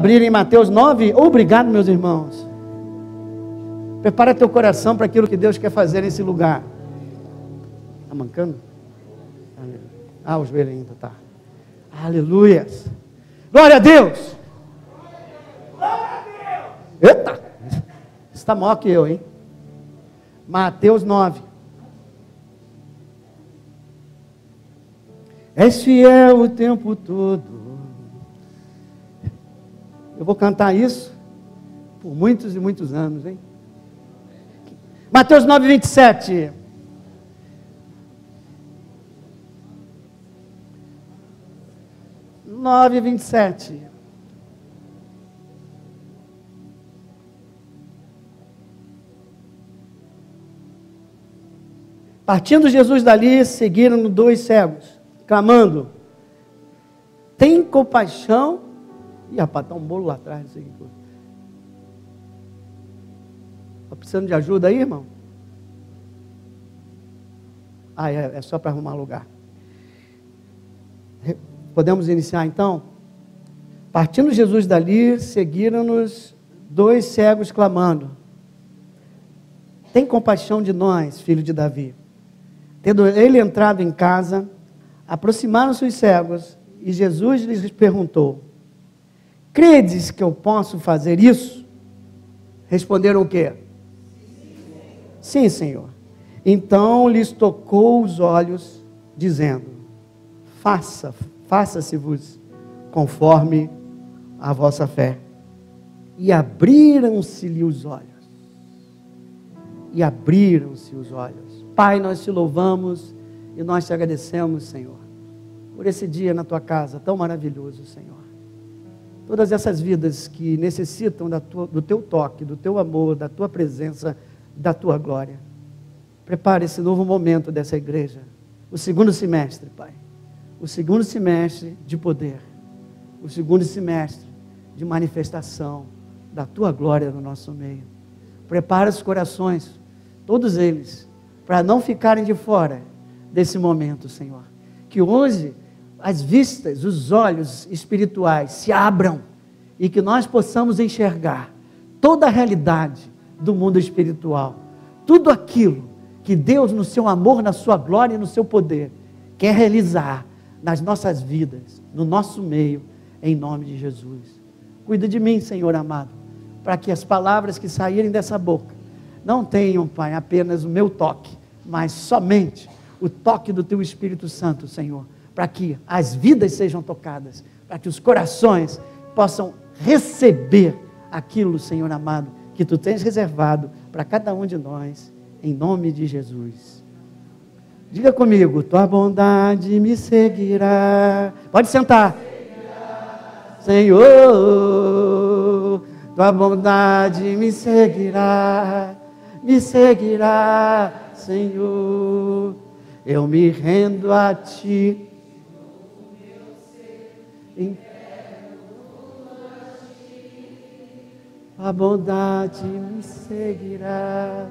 abrir em Mateus 9, obrigado, meus irmãos. Prepara teu coração para aquilo que Deus quer fazer nesse lugar. Está mancando? Ah, o joelho ainda está. Aleluias. Glória a Deus. Eita! Você está maior que eu, hein? Mateus 9. És fiel o tempo todo. Eu vou cantar isso por muitos e muitos anos, hein? Mateus 9, 27. Nove, 27. Partindo Jesus dali, seguiram 2 cegos, clamando: tem compaixão. Ih, rapaz, está um bolo lá atrás, não sei o que foi. Está precisando de ajuda aí, irmão? Ah, é só para arrumar lugar. Podemos iniciar então? Partindo Jesus dali, seguiram-nos 2 cegos clamando: tem compaixão de nós, filho de Davi. Tendo ele entrado em casa, aproximaram-se os cegos, e Jesus lhes perguntou: credes que eu posso fazer isso? Responderam o quê? Sim, Senhor. Então lhes tocou os olhos, dizendo: faça-se-vos conforme a vossa fé. E abriram-se-lhe os olhos. E abriram-se os olhos. Pai, nós te louvamos e nós te agradecemos, Senhor, por esse dia na tua casa tão maravilhoso, Senhor. Todas essas vidas que necessitam do teu toque, do teu amor, da tua presença, da tua glória. Prepare esse novo momento dessa igreja. O segundo semestre, Pai. O segundo semestre de poder. O segundo semestre de manifestação da tua glória no nosso meio. Prepara os corações, todos eles, para não ficarem de fora desse momento, Senhor. Que hoje as vistas, os olhos espirituais se abram e que nós possamos enxergar toda a realidade do mundo espiritual. Tudo aquilo que Deus, no seu amor, na sua glória e no seu poder, quer realizar nas nossas vidas, no nosso meio, em nome de Jesus. Cuida de mim, Senhor amado, para que as palavras que saírem dessa boca não tenham, Pai, apenas o meu toque, mas somente o toque do Teu Espírito Santo, Senhor, para que as vidas sejam tocadas, para que os corações possam receber aquilo, Senhor amado, que Tu tens reservado para cada um de nós, em nome de Jesus. Diga comigo: tua bondade me seguirá. Pode sentar. Senhor, tua bondade me seguirá, Senhor. Eu me rendo a Ti. A bondade me seguirá.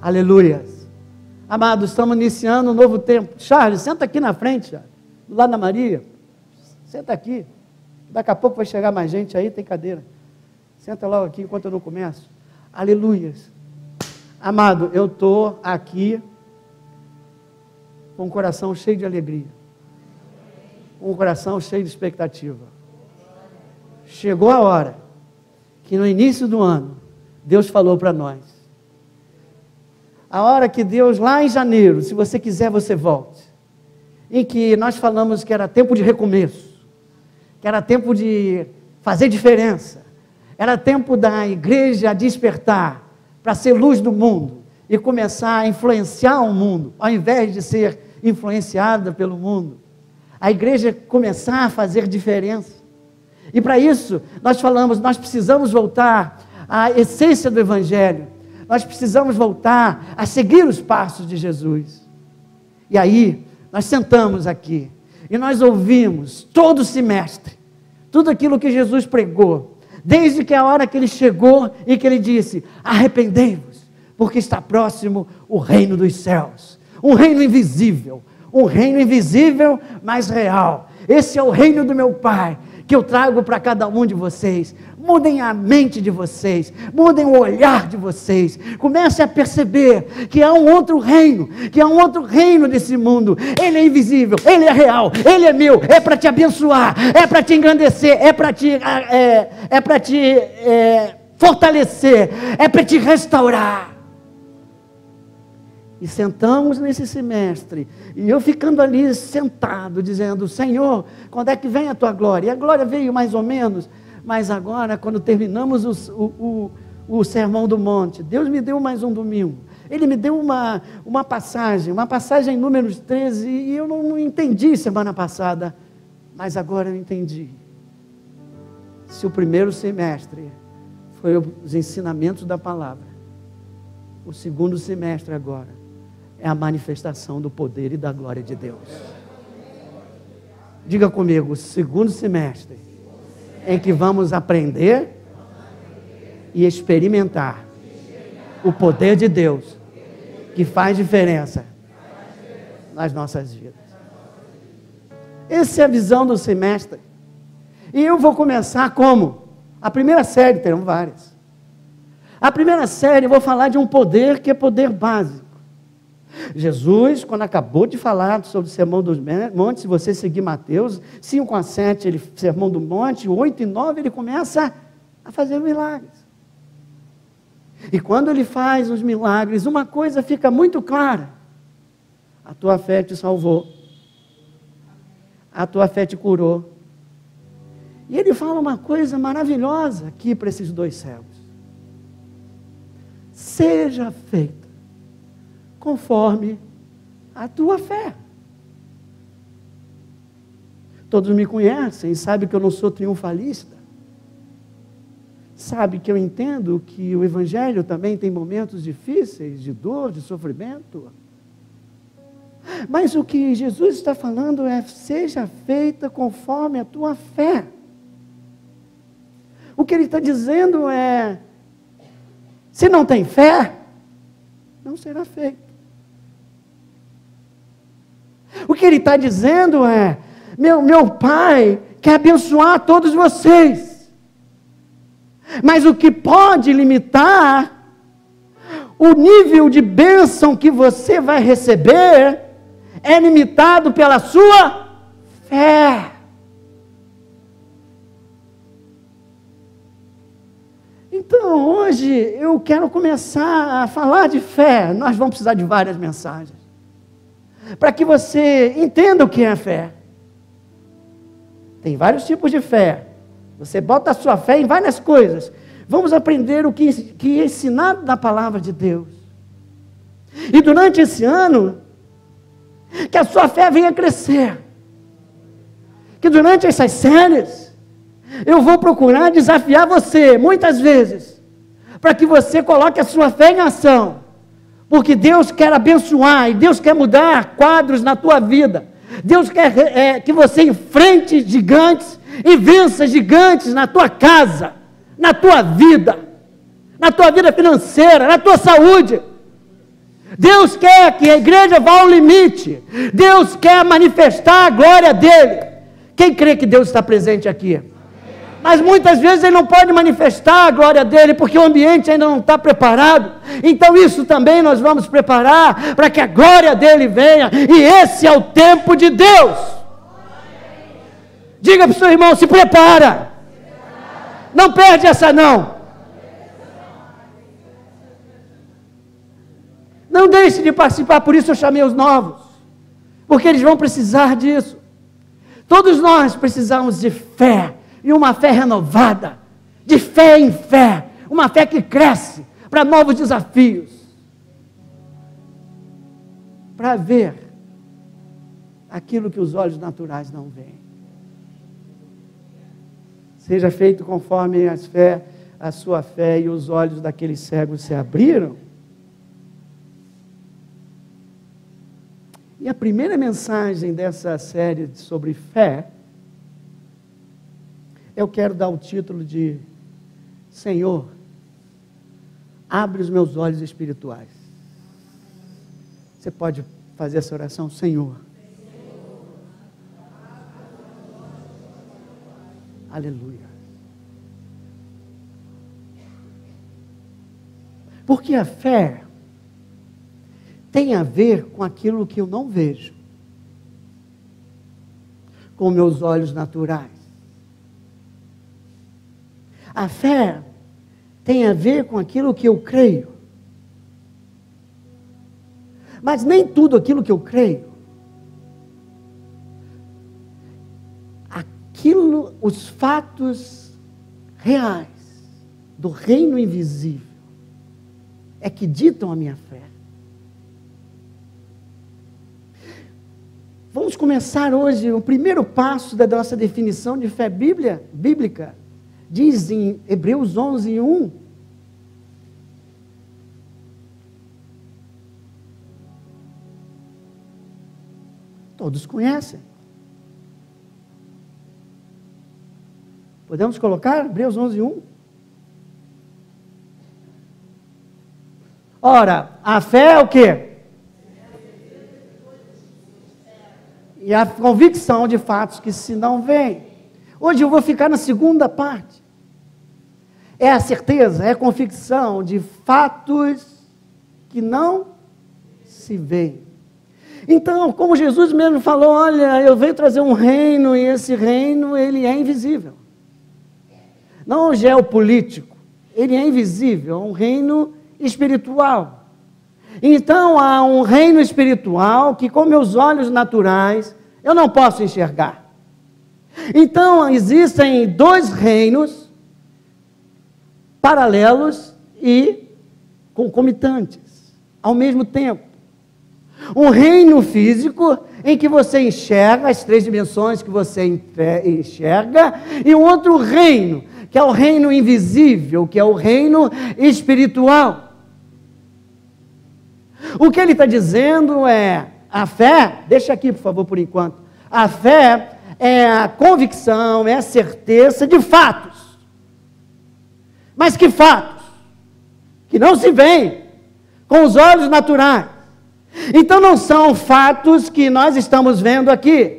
Aleluias. Amados, estamos iniciando um novo tempo. Charles, senta aqui na frente, do lado da Maria. Senta aqui. Daqui a pouco vai chegar mais gente aí, tem cadeira. Senta logo aqui enquanto eu não começo. Aleluias. Amado, eu estou aqui com o coração cheio de alegria. Com o coração cheio de expectativa. Chegou a hora que no início do ano, Deus falou para nós. A hora que Deus, lá em janeiro, se você quiser, você volte. Em que nós falamos que era tempo de recomeço. Que era tempo de fazer diferença. Era tempo da igreja despertar para ser luz do mundo e começar a influenciar o mundo, ao invés de ser influenciada pelo mundo. A igreja começar a fazer diferença. E para isso, nós falamos, nós precisamos voltar à essência do Evangelho. Nós precisamos voltar a seguir os passos de Jesus. E aí, nós sentamos aqui e nós ouvimos todo o semestre, tudo aquilo que Jesus pregou, desde que a hora que Ele chegou e que Ele disse: arrependei-vos, porque está próximo o reino dos céus. Um reino invisível, mas real. Esse é o reino do meu Pai, que eu trago para cada um de vocês. Mudem a mente de vocês, mudem o olhar de vocês, comecem a perceber que há um outro reino, desse mundo. Ele é invisível, ele é real, ele é meu, é para te abençoar, é para te engrandecer, é para te fortalecer, é para te restaurar. E sentamos nesse semestre, e eu ficando ali sentado, dizendo: Senhor, quando é que vem a tua glória? E a glória veio mais ou menos, mas agora, quando terminamos o Sermão do Monte, Deus me deu mais um domingo. Ele me deu uma passagem em Números 13, e eu não entendi semana passada, mas agora eu entendi. Se o primeiro semestre foi os ensinamentos da palavra, o segundo semestre agora é a manifestação do poder e da glória de Deus. Diga comigo: o segundo semestre em que vamos aprender e experimentar o poder de Deus que faz diferença nas nossas vidas. Essa é a visão do semestre. E eu vou começar como? A primeira série, terão várias. A primeira série eu vou falar de um poder que é poder básico. Jesus, quando acabou de falar sobre o Sermão dos Montes, se você seguir Mateus 5-7, Sermão do Monte, 8 e 9, ele começa a fazer milagres. E quando ele faz os milagres, uma coisa fica muito clara: a tua fé te salvou, a tua fé te curou. E ele fala uma coisa maravilhosa aqui para esses dois cegos: seja feita conforme a tua fé. Todos me conhecem, sabem que eu não sou triunfalista, sabe que eu entendo que o Evangelho também tem momentos difíceis, de dor, de sofrimento. Mas o que Jesus está falando é: seja feita conforme a tua fé. O que ele está dizendo é: se não tem fé, não será feito. O que ele está dizendo é: meu Pai quer abençoar todos vocês, mas o que pode limitar o nível de bênção que você vai receber é limitado pela sua fé. Então, hoje eu quero começar a falar de fé. Nós vamos precisar de várias mensagens para que você entenda o que é fé. Tem vários tipos de fé. Você bota a sua fé em várias coisas. Vamos aprender o que é ensinado na palavra de Deus. E durante esse ano, que a sua fé venha crescer. Que durante essas séries, eu vou procurar desafiar você, muitas vezes, para que você coloque a sua fé em ação. Porque Deus quer abençoar, e Deus quer mudar quadros na tua vida. Deus quer que você enfrente gigantes e vença gigantes na tua casa, na tua vida financeira, na tua saúde. Deus quer que a igreja vá ao limite. Deus quer manifestar a glória dele. Quem crê que Deus está presente aqui? Mas muitas vezes ele não pode manifestar a glória dele, porque o ambiente ainda não está preparado. Então isso também nós vamos preparar, para que a glória dele venha, e esse é o tempo de Deus. Diga para o seu irmão: se prepara. Não perde essa não. Não deixe de participar, por isso eu chamei os novos, porque eles vão precisar disso. Todos nós precisamos de fé, e uma fé renovada, de fé em fé, uma fé que cresce para novos desafios, para ver aquilo que os olhos naturais não veem. Seja feito conforme a sua fé, e os olhos daqueles cegos se abriram. E a primeira mensagem dessa série sobre fé, eu quero dar o título de: Senhor, abre os meus olhos espirituais. Você pode fazer essa oração? Senhor, Aleluia. Porque a fé tem a ver com aquilo que eu não vejo, com meus olhos naturais. A fé tem a ver com aquilo que eu creio. Mas nem tudo aquilo que eu creio, os fatos reais do reino invisível é que ditam a minha fé. Vamos começar hoje o primeiro passo da nossa definição de fé bíblica. Diz em Hebreus 11:1. Todos conhecem. Podemos colocar Hebreus 11:1? Ora, a fé é o quê? E a convicção de fatos que se não veem. Hoje eu vou ficar na segunda parte. É a certeza, é a convicção de fatos que não se veem. Então, como Jesus mesmo falou, olha, eu venho trazer um reino, e esse reino, ele é invisível. Não geopolítico, ele é invisível, é um reino espiritual. Então, há um reino espiritual que com meus olhos naturais, eu não posso enxergar. Então, existem dois reinos paralelos e concomitantes, ao mesmo tempo. Um reino físico, em que você enxerga as três dimensões que você enxerga, e um outro reino, que é o reino invisível, que é o reino espiritual. O que ele está dizendo é, a fé, deixa aqui por favor por enquanto, a fé é a convicção, é a certeza de fatos. Mas que fatos? Que não se veem com os olhos naturais. Então não são fatos que nós estamos vendo aqui.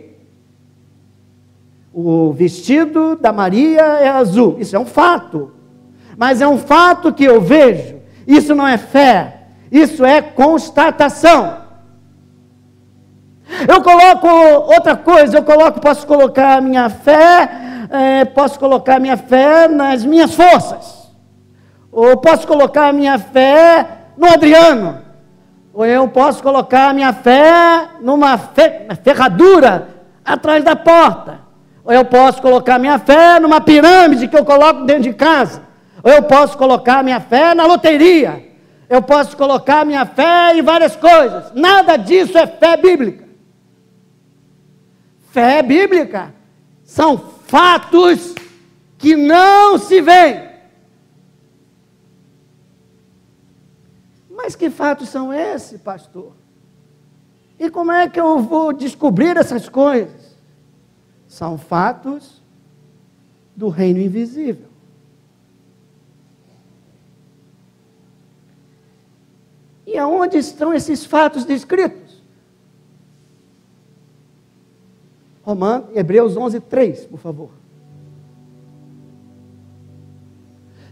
O vestido da Maria é azul, isso é um fato. Mas é um fato que eu vejo. Isso não é fé, isso é constatação. Eu coloco outra coisa, posso colocar a minha fé, nas minhas forças. Ou posso colocar a minha fé no Adriano. Ou eu posso colocar a minha fé numa ferradura atrás da porta. Ou eu posso colocar a minha fé numa pirâmide que eu coloco dentro de casa. Ou eu posso colocar a minha fé na loteria. Eu posso colocar a minha fé em várias coisas. Nada disso é fé bíblica. Fé bíblica são fatos que não se veem. Mas que fatos são esses, pastor? E como é que eu vou descobrir essas coisas? São fatos do reino invisível. E aonde estão esses fatos descritos? Hebreus 11:3, por favor.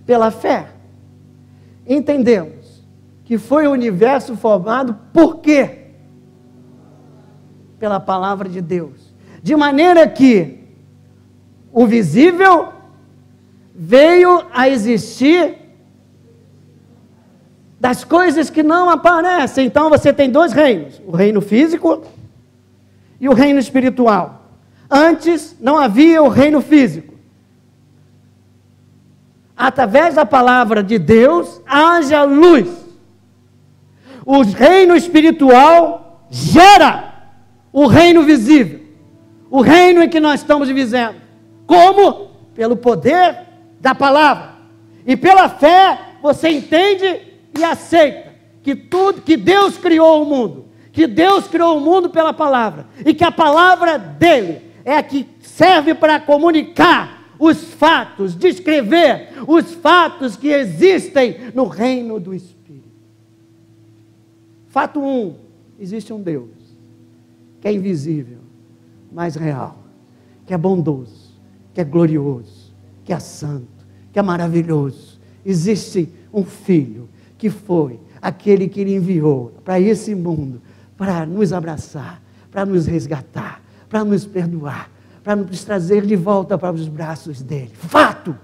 Pela fé, entendemos que foi o universo formado por quê? Pela palavra de Deus. De maneira que o visível veio a existir das coisas que não aparecem. Então você tem dois reinos, o reino físico e o reino espiritual. Antes não havia o reino físico. Através da palavra de Deus, haja luz. O reino espiritual gera o reino visível. O reino em que nós estamos vivendo. Como? Pelo poder da palavra. E pela fé, você entende e aceita que Deus criou o mundo. Que Deus criou o mundo pela palavra. E que a palavra dele é a que serve para comunicar os fatos, descrever os fatos que existem no reino do Espírito. Fato 1, existe um Deus, que é invisível, mas real, que é bondoso, que é glorioso, que é santo, que é maravilhoso. Existe um Filho que foi aquele que Ele enviou para esse mundo, para nos abraçar, para nos resgatar, para nos perdoar, para nos trazer de volta para os braços dEle. Fatos.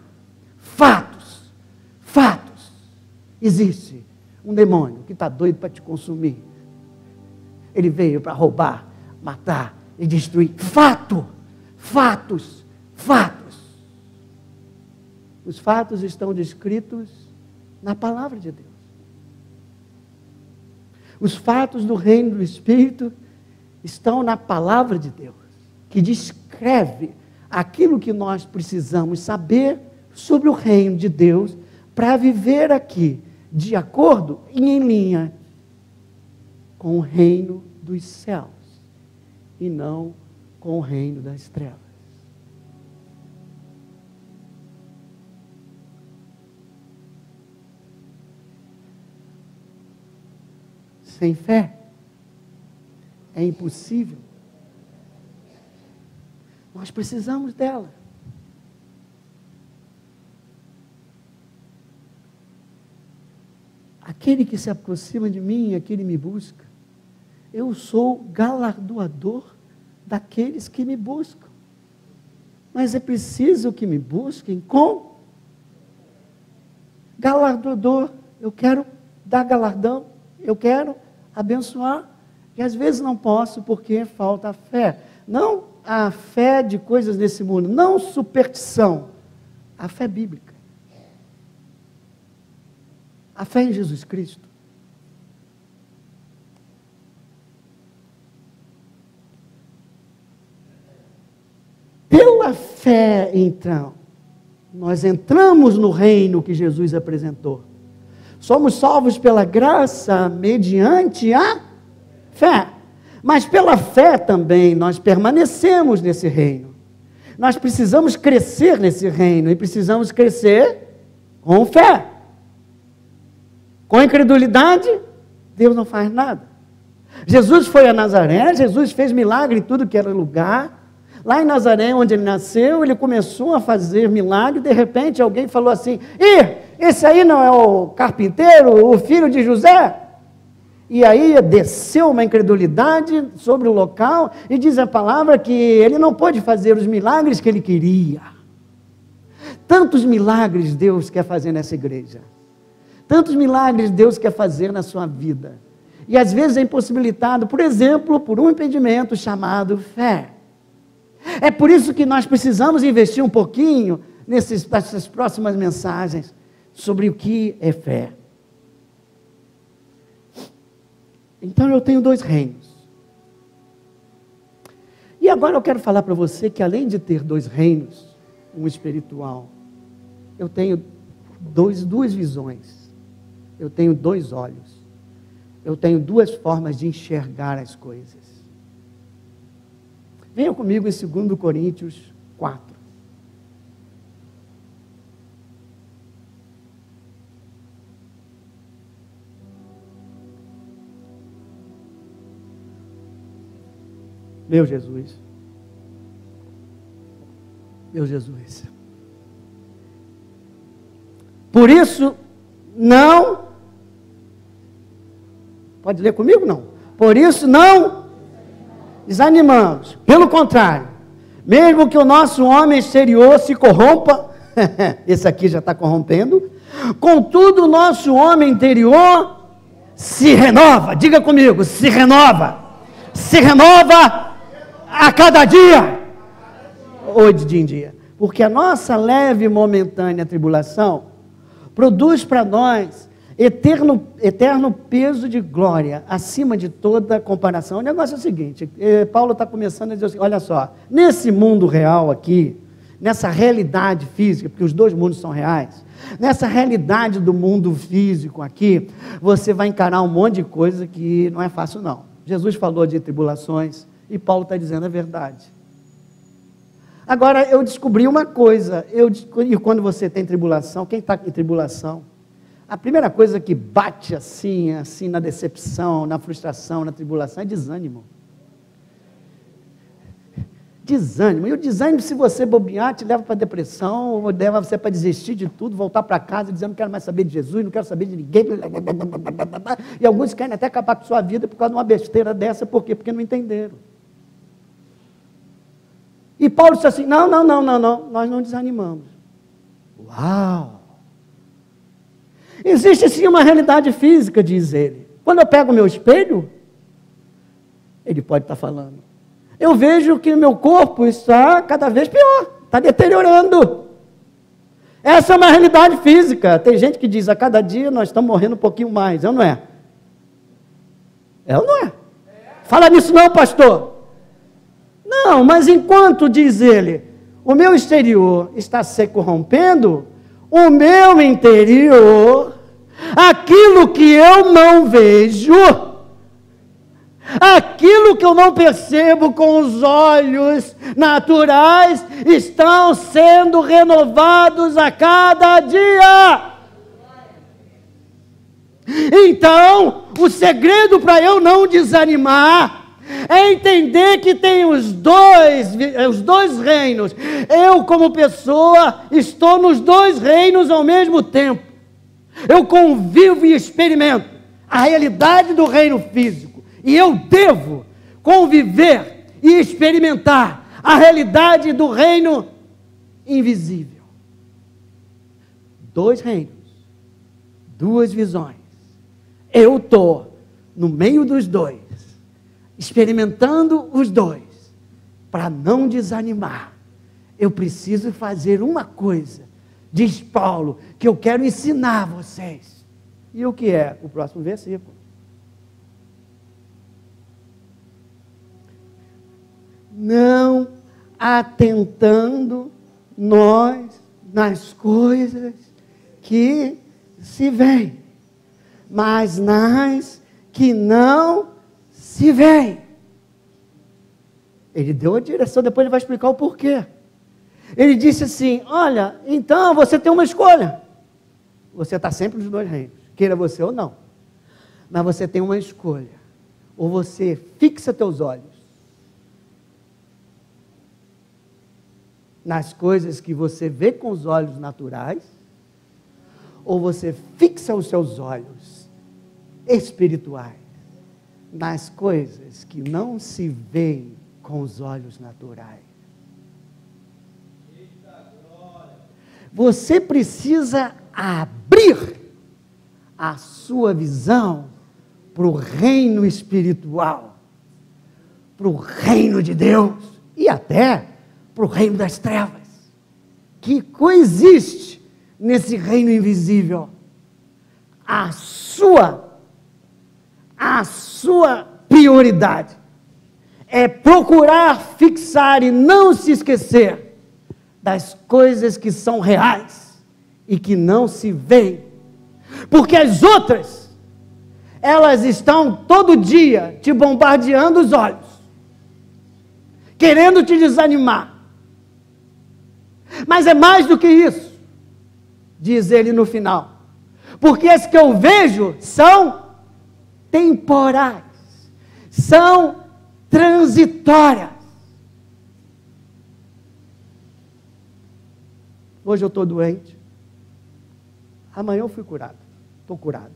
Existe um demônio que está doido para te consumir. Ele veio para roubar, matar e destruir. Fatos. Os fatos estão descritos na palavra de Deus. Os fatos do reino do Espírito estão na palavra de Deus, que descreve aquilo que nós precisamos saber sobre o reino de Deus para viver aqui de acordo e em linha com o reino dos céus e não com o reino das trevas. Sem fé é impossível. Nós precisamos dela. Aquele que se aproxima de mim, aquele me busca. Eu sou galardoador daqueles que me buscam. Mas é preciso que me busquem com galardoador. Eu quero dar galardão, eu quero abençoar. E às vezes não posso porque falta fé. Não a fé de coisas desse mundo, não superstição, a fé bíblica. A fé em Jesus Cristo. Pela fé, então, nós entramos no reino que Jesus apresentou. Somos salvos pela graça mediante a fé. Mas pela fé também nós permanecemos nesse reino. Nós precisamos crescer nesse reino e precisamos crescer com fé. Com incredulidade, Deus não faz nada. Jesus foi a Nazaré, Jesus fez milagre em tudo que era lugar. Lá em Nazaré, onde ele nasceu, ele começou a fazer milagre. De repente, alguém falou assim: esse aí não é o carpinteiro, o filho de José? E aí desceu uma incredulidade sobre o local, e diz a palavra que ele não pôde fazer os milagres que ele queria. Tantos milagres Deus quer fazer nessa igreja. Tantos milagres Deus quer fazer na sua vida. E às vezes é impossibilitado, por exemplo, por um impedimento chamado fé. É por isso que nós precisamos investir um pouquinho nessas próximas mensagens sobre o que é fé. Então eu tenho dois reinos. E agora eu quero falar para você que além de ter dois reinos, um espiritual, eu tenho duas visões. Eu tenho dois olhos. Eu tenho duas formas de enxergar as coisas. Venham comigo em 2 Coríntios 4. Meu Jesus. Meu Jesus. Por isso, não... Pode ler comigo? Não. Por isso, não desanimamos. Pelo contrário, mesmo que o nosso homem exterior se corrompa, esse aqui já está corrompendo, contudo o nosso homem interior se renova. Diga comigo, se renova. Se renova a cada dia. Ou de dia em dia. Porque a nossa leve e momentânea tribulação produz para nós eterno peso de glória, acima de toda comparação. O negócio é o seguinte, Paulo está começando a dizer assim, olha só, nesse mundo real aqui, nessa realidade física, porque os dois mundos são reais, nessa realidade do mundo físico aqui, você vai encarar um monte de coisa que não é fácil não. Jesus falou de tribulações, e Paulo está dizendo a verdade. Agora, eu descobri uma coisa, e quando você tem tribulação, quem está em tribulação, a primeira coisa que bate assim na decepção, na frustração, na tribulação, é desânimo. Desânimo. E o desânimo, se você bobear, te leva para depressão, ou leva você para desistir de tudo, voltar para casa dizendo não quero mais saber de Jesus, não quero saber de ninguém. E alguns querem até acabar com sua vida por causa de uma besteira dessa. Por quê? Porque não entenderam. E Paulo disse assim, não, nós não desanimamos. Uau! Existe sim uma realidade física, diz ele. Quando eu pego o meu espelho, ele pode estar falando, eu vejo que o meu corpo está cada vez pior, está deteriorando. Essa é uma realidade física. Tem gente que diz, a cada dia nós estamos morrendo um pouquinho mais, é ou não é? É ou não é? Fala nisso não, pastor. Não, mas enquanto, diz ele, o meu exterior está se corrompendo, o meu interior, aquilo que eu não vejo, aquilo que eu não percebo com os olhos naturais, estão sendo renovados a cada dia. Então, o segredo para eu não desanimar é entender que tem os dois reinos. Eu, como pessoa, estou nos dois reinos ao mesmo tempo. Eu convivo e experimento a realidade do reino físico. E eu devo conviver e experimentar a realidade do reino invisível. Dois reinos, duas visões. Eu estou no meio dos dois, experimentando os dois. Para não desanimar, eu preciso fazer uma coisa, diz Paulo, que eu quero ensinar a vocês. E o que é? O próximo versículo. Não atentando nós nas coisas que se veem, mas nas que não se veem. Ele deu a direção, depois ele vai explicar o porquê. Ele disse assim, olha, então você tem uma escolha. Você está sempre nos dois reinos, queira você ou não. Mas você tem uma escolha. Ou você fixa teus olhos nas coisas que você vê com os olhos naturais, ou você fixa os seus olhos espirituais nas coisas que não se veem com os olhos naturais. Você precisa abrir a sua visão para o reino espiritual, para o reino de Deus e até para o reino das trevas, que coexiste nesse reino invisível. A sua prioridade é procurar fixar e não se esquecer das coisas que são reais e que não se veem, porque as outras, elas estão todo dia te bombardeando os olhos, querendo te desanimar. Mas é mais do que isso, diz ele no final, porque as que eu vejo são temporais, são transitórias. Hoje eu estou doente, amanhã eu fui curado, estou curado.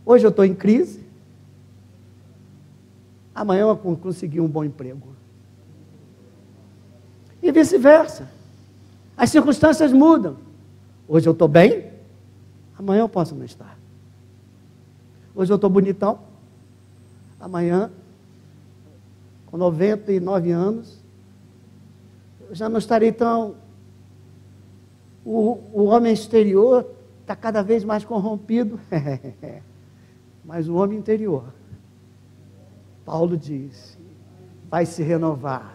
Hoje eu estou em crise, amanhã eu consegui um bom emprego. E vice-versa. As circunstâncias mudam. Hoje eu estou bem, amanhã eu posso não estar. Hoje eu estou bonitão, amanhã, com 99 anos, eu já não estarei tão... O homem exterior está cada vez mais corrompido, mas o homem interior, Paulo diz, vai se renovar,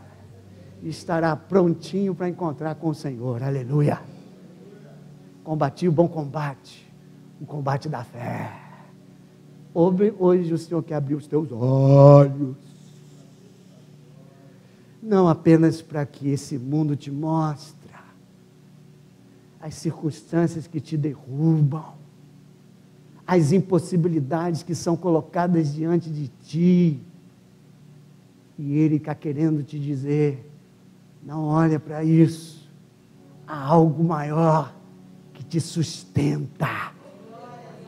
e estará prontinho para encontrar com o Senhor, aleluia. Combati o bom combate, o combate da fé. Hoje o Senhor quer abrir os teus olhos, não apenas para que esse mundo te mostre as circunstâncias que te derrubam, as impossibilidades que são colocadas diante de ti, E Ele está querendo te dizer, não olha para isso, há algo maior que te sustenta,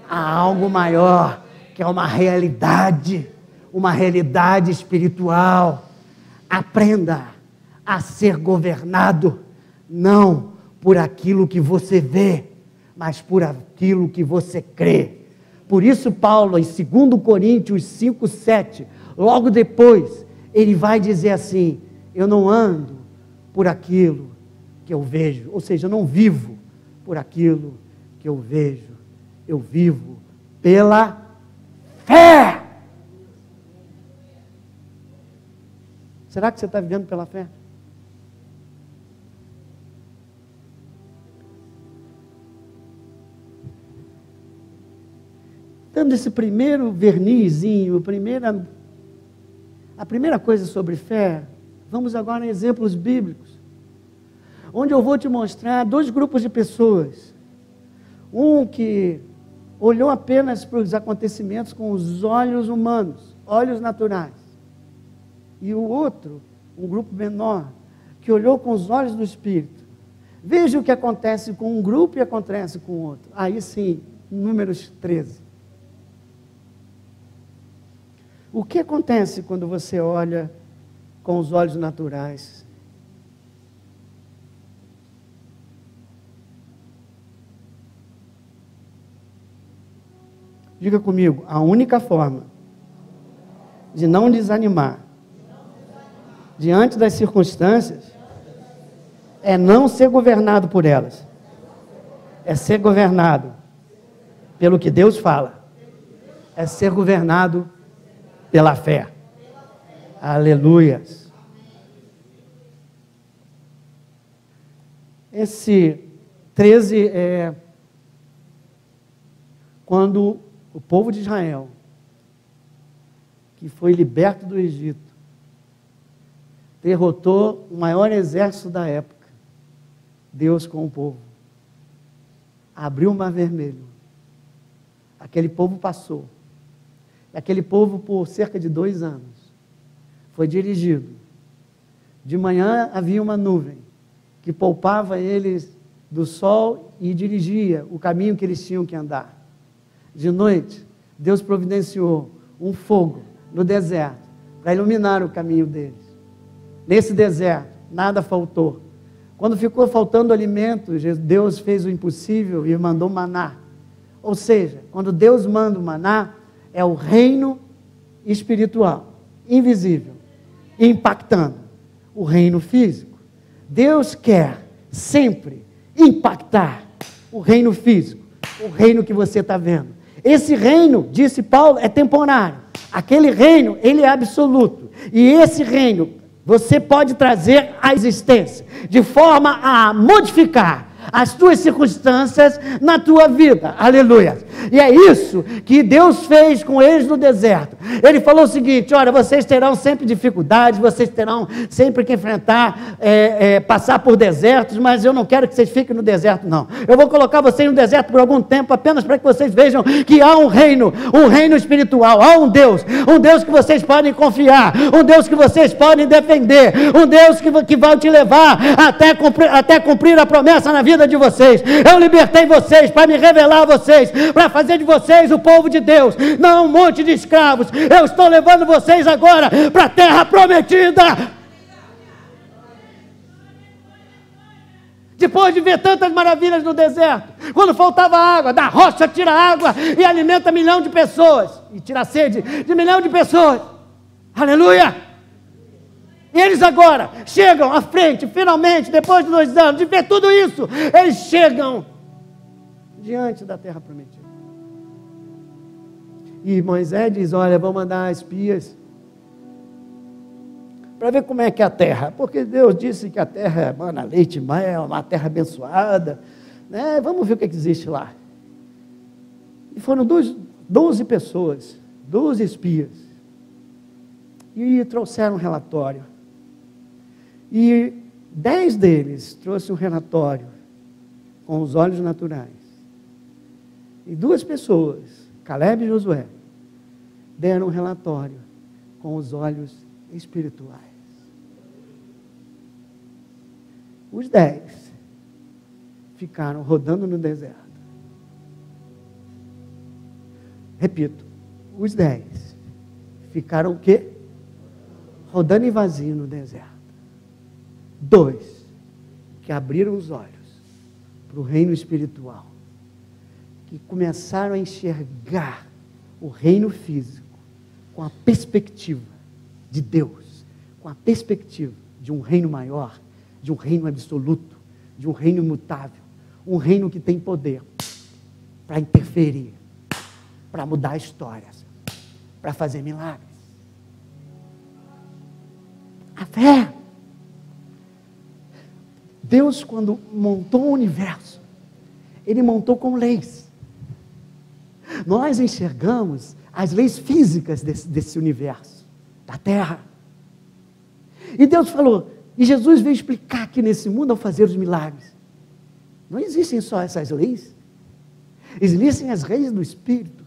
há algo maior que é uma realidade espiritual. Aprenda a ser governado, não por aquilo que você vê, mas por aquilo que você crê. Por isso Paulo, em 2 Coríntios 5:7, logo depois, ele vai dizer assim, eu não ando por aquilo que eu vejo, ou seja, eu não vivo por aquilo que eu vejo, eu vivo pela fé. Será que você está vivendo pela fé? Dando esse primeiro vernizinho, a primeira coisa sobre fé, vamos agora em exemplos bíblicos, onde eu vou te mostrar dois grupos de pessoas. Um que olhou apenas para os acontecimentos com os olhos humanos, olhos naturais. E o outro, um grupo menor, que olhou com os olhos do Espírito. Veja o que acontece com um grupo e acontece com o outro. Aí sim, Números 13. O que acontece quando você olha com os olhos naturais? Diga comigo, a única forma de não desanimar diante das circunstâncias é não ser governado por elas. É ser governado pelo que Deus fala. É ser governado pela fé. Aleluias. Esse 13 é quando o povo de Israel, que foi liberto do Egito, derrotou o maior exército da época, Deus com o povo. Abriu o Mar Vermelho. Aquele povo passou. E aquele povo, por cerca de 2 anos, foi dirigido. De manhã havia uma nuvem que poupava eles do sol e dirigia o caminho que eles tinham que andar. De noite, Deus providenciou um fogo no deserto para iluminar o caminho deles. Nesse deserto, nada faltou. Quando ficou faltando alimento, Deus fez o impossível e mandou maná. Ou seja, quando Deus manda o maná, é o reino espiritual, invisível, impactando o reino físico. Deus quer sempre impactar o reino físico, o reino que você está vendo. Esse reino, disse Paulo, é temporário. Aquele reino, ele é absoluto. E esse reino, você pode trazer à existência, de forma a modificar as tuas circunstâncias na tua vida, aleluia. E é isso que Deus fez com eles no deserto. Ele falou o seguinte: olha, vocês terão sempre dificuldades, vocês terão sempre que enfrentar, passar por desertos, mas eu não quero que vocês fiquem no deserto, não. Eu vou colocar vocês no deserto por algum tempo, apenas para que vocês vejam que há um reino espiritual, há um Deus que vocês podem confiar, um Deus que vocês podem defender, um Deus que vai te levar até cumprir a promessa na vida de vocês. Eu libertei vocês para me revelar a vocês, para fazer de vocês o povo de Deus, não um monte de escravos. Eu estou levando vocês agora para a terra prometida. Depois de ver tantas maravilhas no deserto, quando faltava água, da rocha tira água e alimenta 1 milhão de pessoas, e tira a sede de 1 milhão de pessoas, aleluia. E eles agora chegam à frente, finalmente, depois de 2 anos, de ver tudo isso, eles chegam diante da terra prometida. E Moisés diz: olha, vou mandar espias para ver como é que é a terra, porque Deus disse que a terra é mana leite e mel, uma terra abençoada, né? Vamos ver o que existe lá. E foram 12 pessoas, 12 espias, e trouxeram um relatório. E 10 deles trouxeram um relatório com os olhos naturais. E 2 pessoas, Caleb e Josué, deram um relatório com os olhos espirituais. Os 10 ficaram rodando no deserto. Repito, os 10 ficaram o quê? Rodando em vazio no deserto. 2 que abriram os olhos para o reino espiritual, que começaram a enxergar o reino físico com a perspectiva de Deus, com a perspectiva de um reino maior, de um reino absoluto, de um reino imutável, um reino que tem poder para interferir, para mudar histórias, para fazer milagres. A fé. Deus, quando montou o universo, Ele montou com leis. Nós enxergamos as leis físicas desse universo, da Terra. E Deus falou, e Jesus veio explicar aqui nesse mundo ao fazer os milagres. Não existem só essas leis. Existem as leis do Espírito,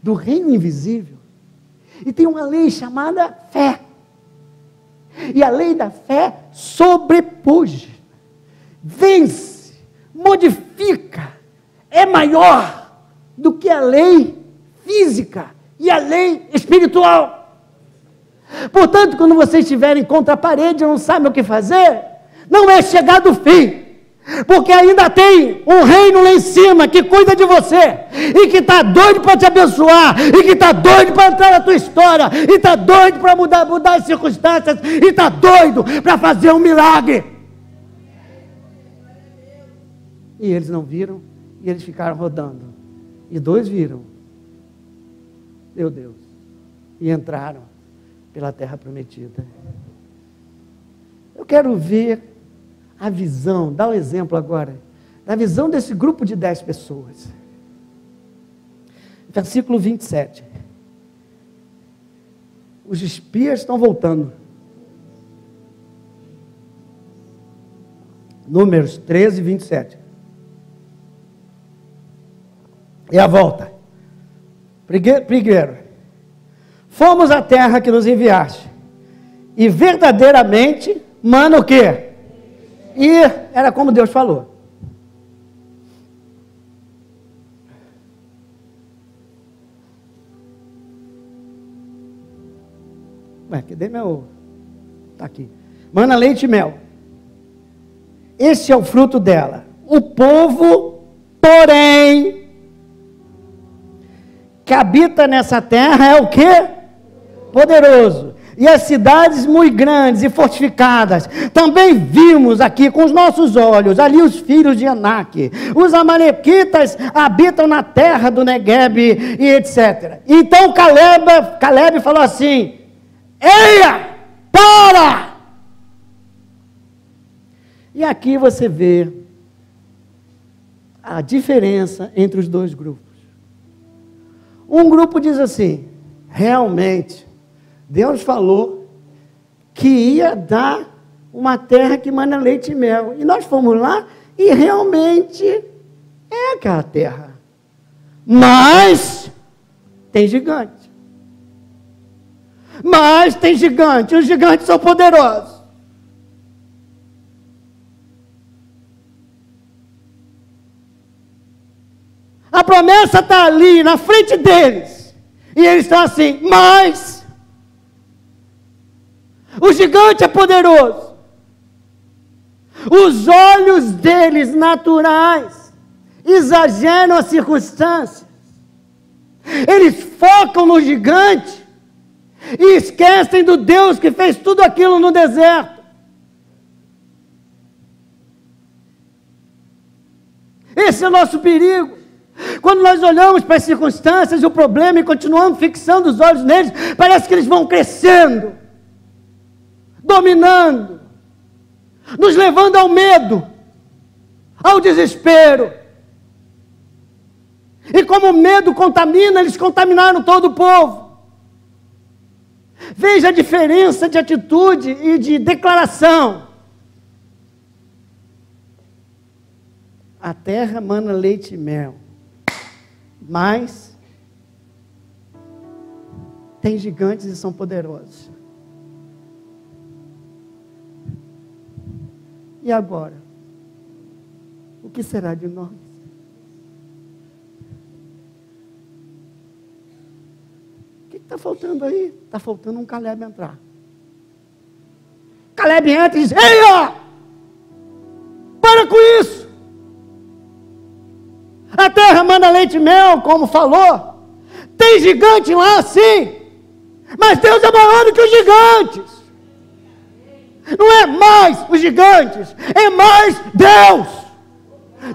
do reino invisível. E tem uma lei chamada fé. E a lei da fé sobrepuja, vence, modifica, é maior do que a lei física e a lei espiritual. Portanto, quando vocês estiverem contra a parede e não sabem o que fazer, não é chegado o fim, porque ainda tem um reino lá em cima que cuida de você, e que está doido para te abençoar, e que está doido para entrar na tua história, e está doido para mudar as circunstâncias, e está doido para fazer um milagre. E eles não viram, e eles ficaram rodando. E 2 viram. Meu Deus. E entraram pela terra prometida. Eu quero ver a visão, dá um exemplo agora, da visão desse grupo de 10 pessoas. Versículo 27. Os espias estão voltando. Números 13, 27. E a volta. Primeiro, fomos à terra que nos enviaste, e verdadeiramente, mana o quê? E era como Deus falou. Ué, cadê meu... Está aqui. Mana, leite e mel. Esse é o fruto dela. O povo, porém, que habita nessa terra é o quê? Poderoso. E as cidades muito grandes e fortificadas. Também vimos aqui com os nossos olhos, ali os filhos de Anak. Os amalequitas habitam na terra do Negueb e etc. Então Caleb falou assim, eia, para! E aqui você vê a diferença entre os 2 grupos. Um grupo diz assim, realmente, Deus falou que ia dar uma terra que mana leite e mel. E nós fomos lá e realmente é aquela terra. Mas tem gigante. Mas tem gigante. Os gigantes são poderosos. A promessa está ali na frente deles. E eles estão assim, mas o gigante é poderoso. Os olhos deles naturais exageram as circunstâncias. Eles focam no gigante e esquecem do Deus que fez tudo aquilo no deserto. Esse é o nosso perigo. Quando nós olhamos para as circunstâncias e o problema e continuamos fixando os olhos neles, parece que eles vão crescendo, dominando, nos levando ao medo, ao desespero. E como o medo contamina, eles contaminaram todo o povo. Veja a diferença de atitude e de declaração. A terra mana leite e mel, mas tem gigantes e são poderosos. E agora? O que será de nós? O que está faltando aí? Está faltando um Caleb entrar. Caleb entra e diz: ei, ó! Para com isso! A terra manda leite e mel, como falou. Tem gigante lá, sim. Mas Deus é maior do que os gigantes. Não é mais os gigantes, é mais Deus.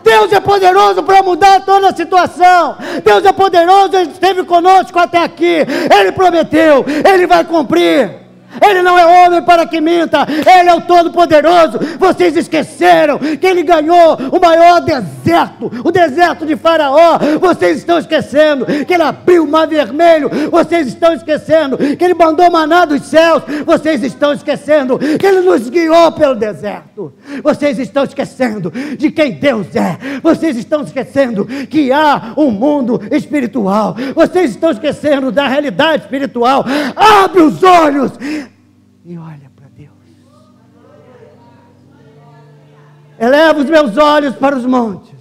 Deus é poderoso para mudar toda a situação. Deus é poderoso, Ele esteve conosco até aqui. Ele prometeu, Ele vai cumprir. Ele não é homem para que minta, Ele é o Todo-Poderoso. Vocês esqueceram que Ele ganhou o maior deserto, o deserto de Faraó. Vocês estão esquecendo que Ele abriu o mar vermelho. Vocês estão esquecendo que Ele mandou maná dos céus. Vocês estão esquecendo que Ele nos guiou pelo deserto. Vocês estão esquecendo de quem Deus é. Vocês estão esquecendo que há um mundo espiritual. Vocês estão esquecendo da realidade espiritual. Abre os olhos e olha para Deus. Eleva os meus olhos para os montes.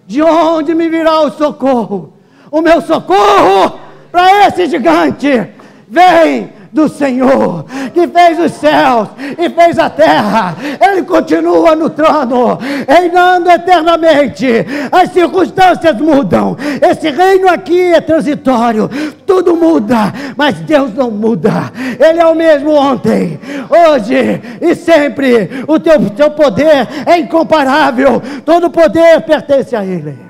De onde me virá o socorro? O meu socorro para esse gigante vem do Senhor, que fez os céus e fez a terra. Ele continua no trono, reinando eternamente. As circunstâncias mudam. Esse reino aqui é transitório. Tudo muda, mas Deus não muda. Ele é o mesmo ontem, hoje e sempre. O teu poder é incomparável. Todo poder pertence a Ele.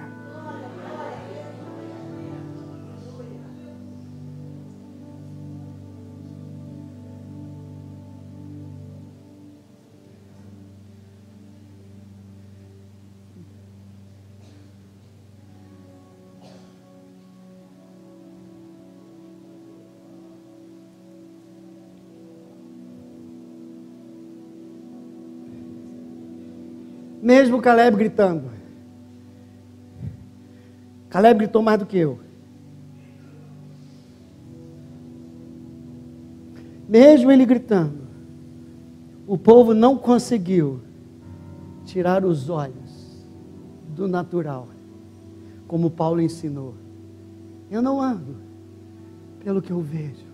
Mesmo Caleb gritando. Caleb gritou mais do que eu. Mesmo ele gritando, o povo não conseguiu tirar os olhos do natural, como Paulo ensinou. Eu não ando pelo que eu vejo,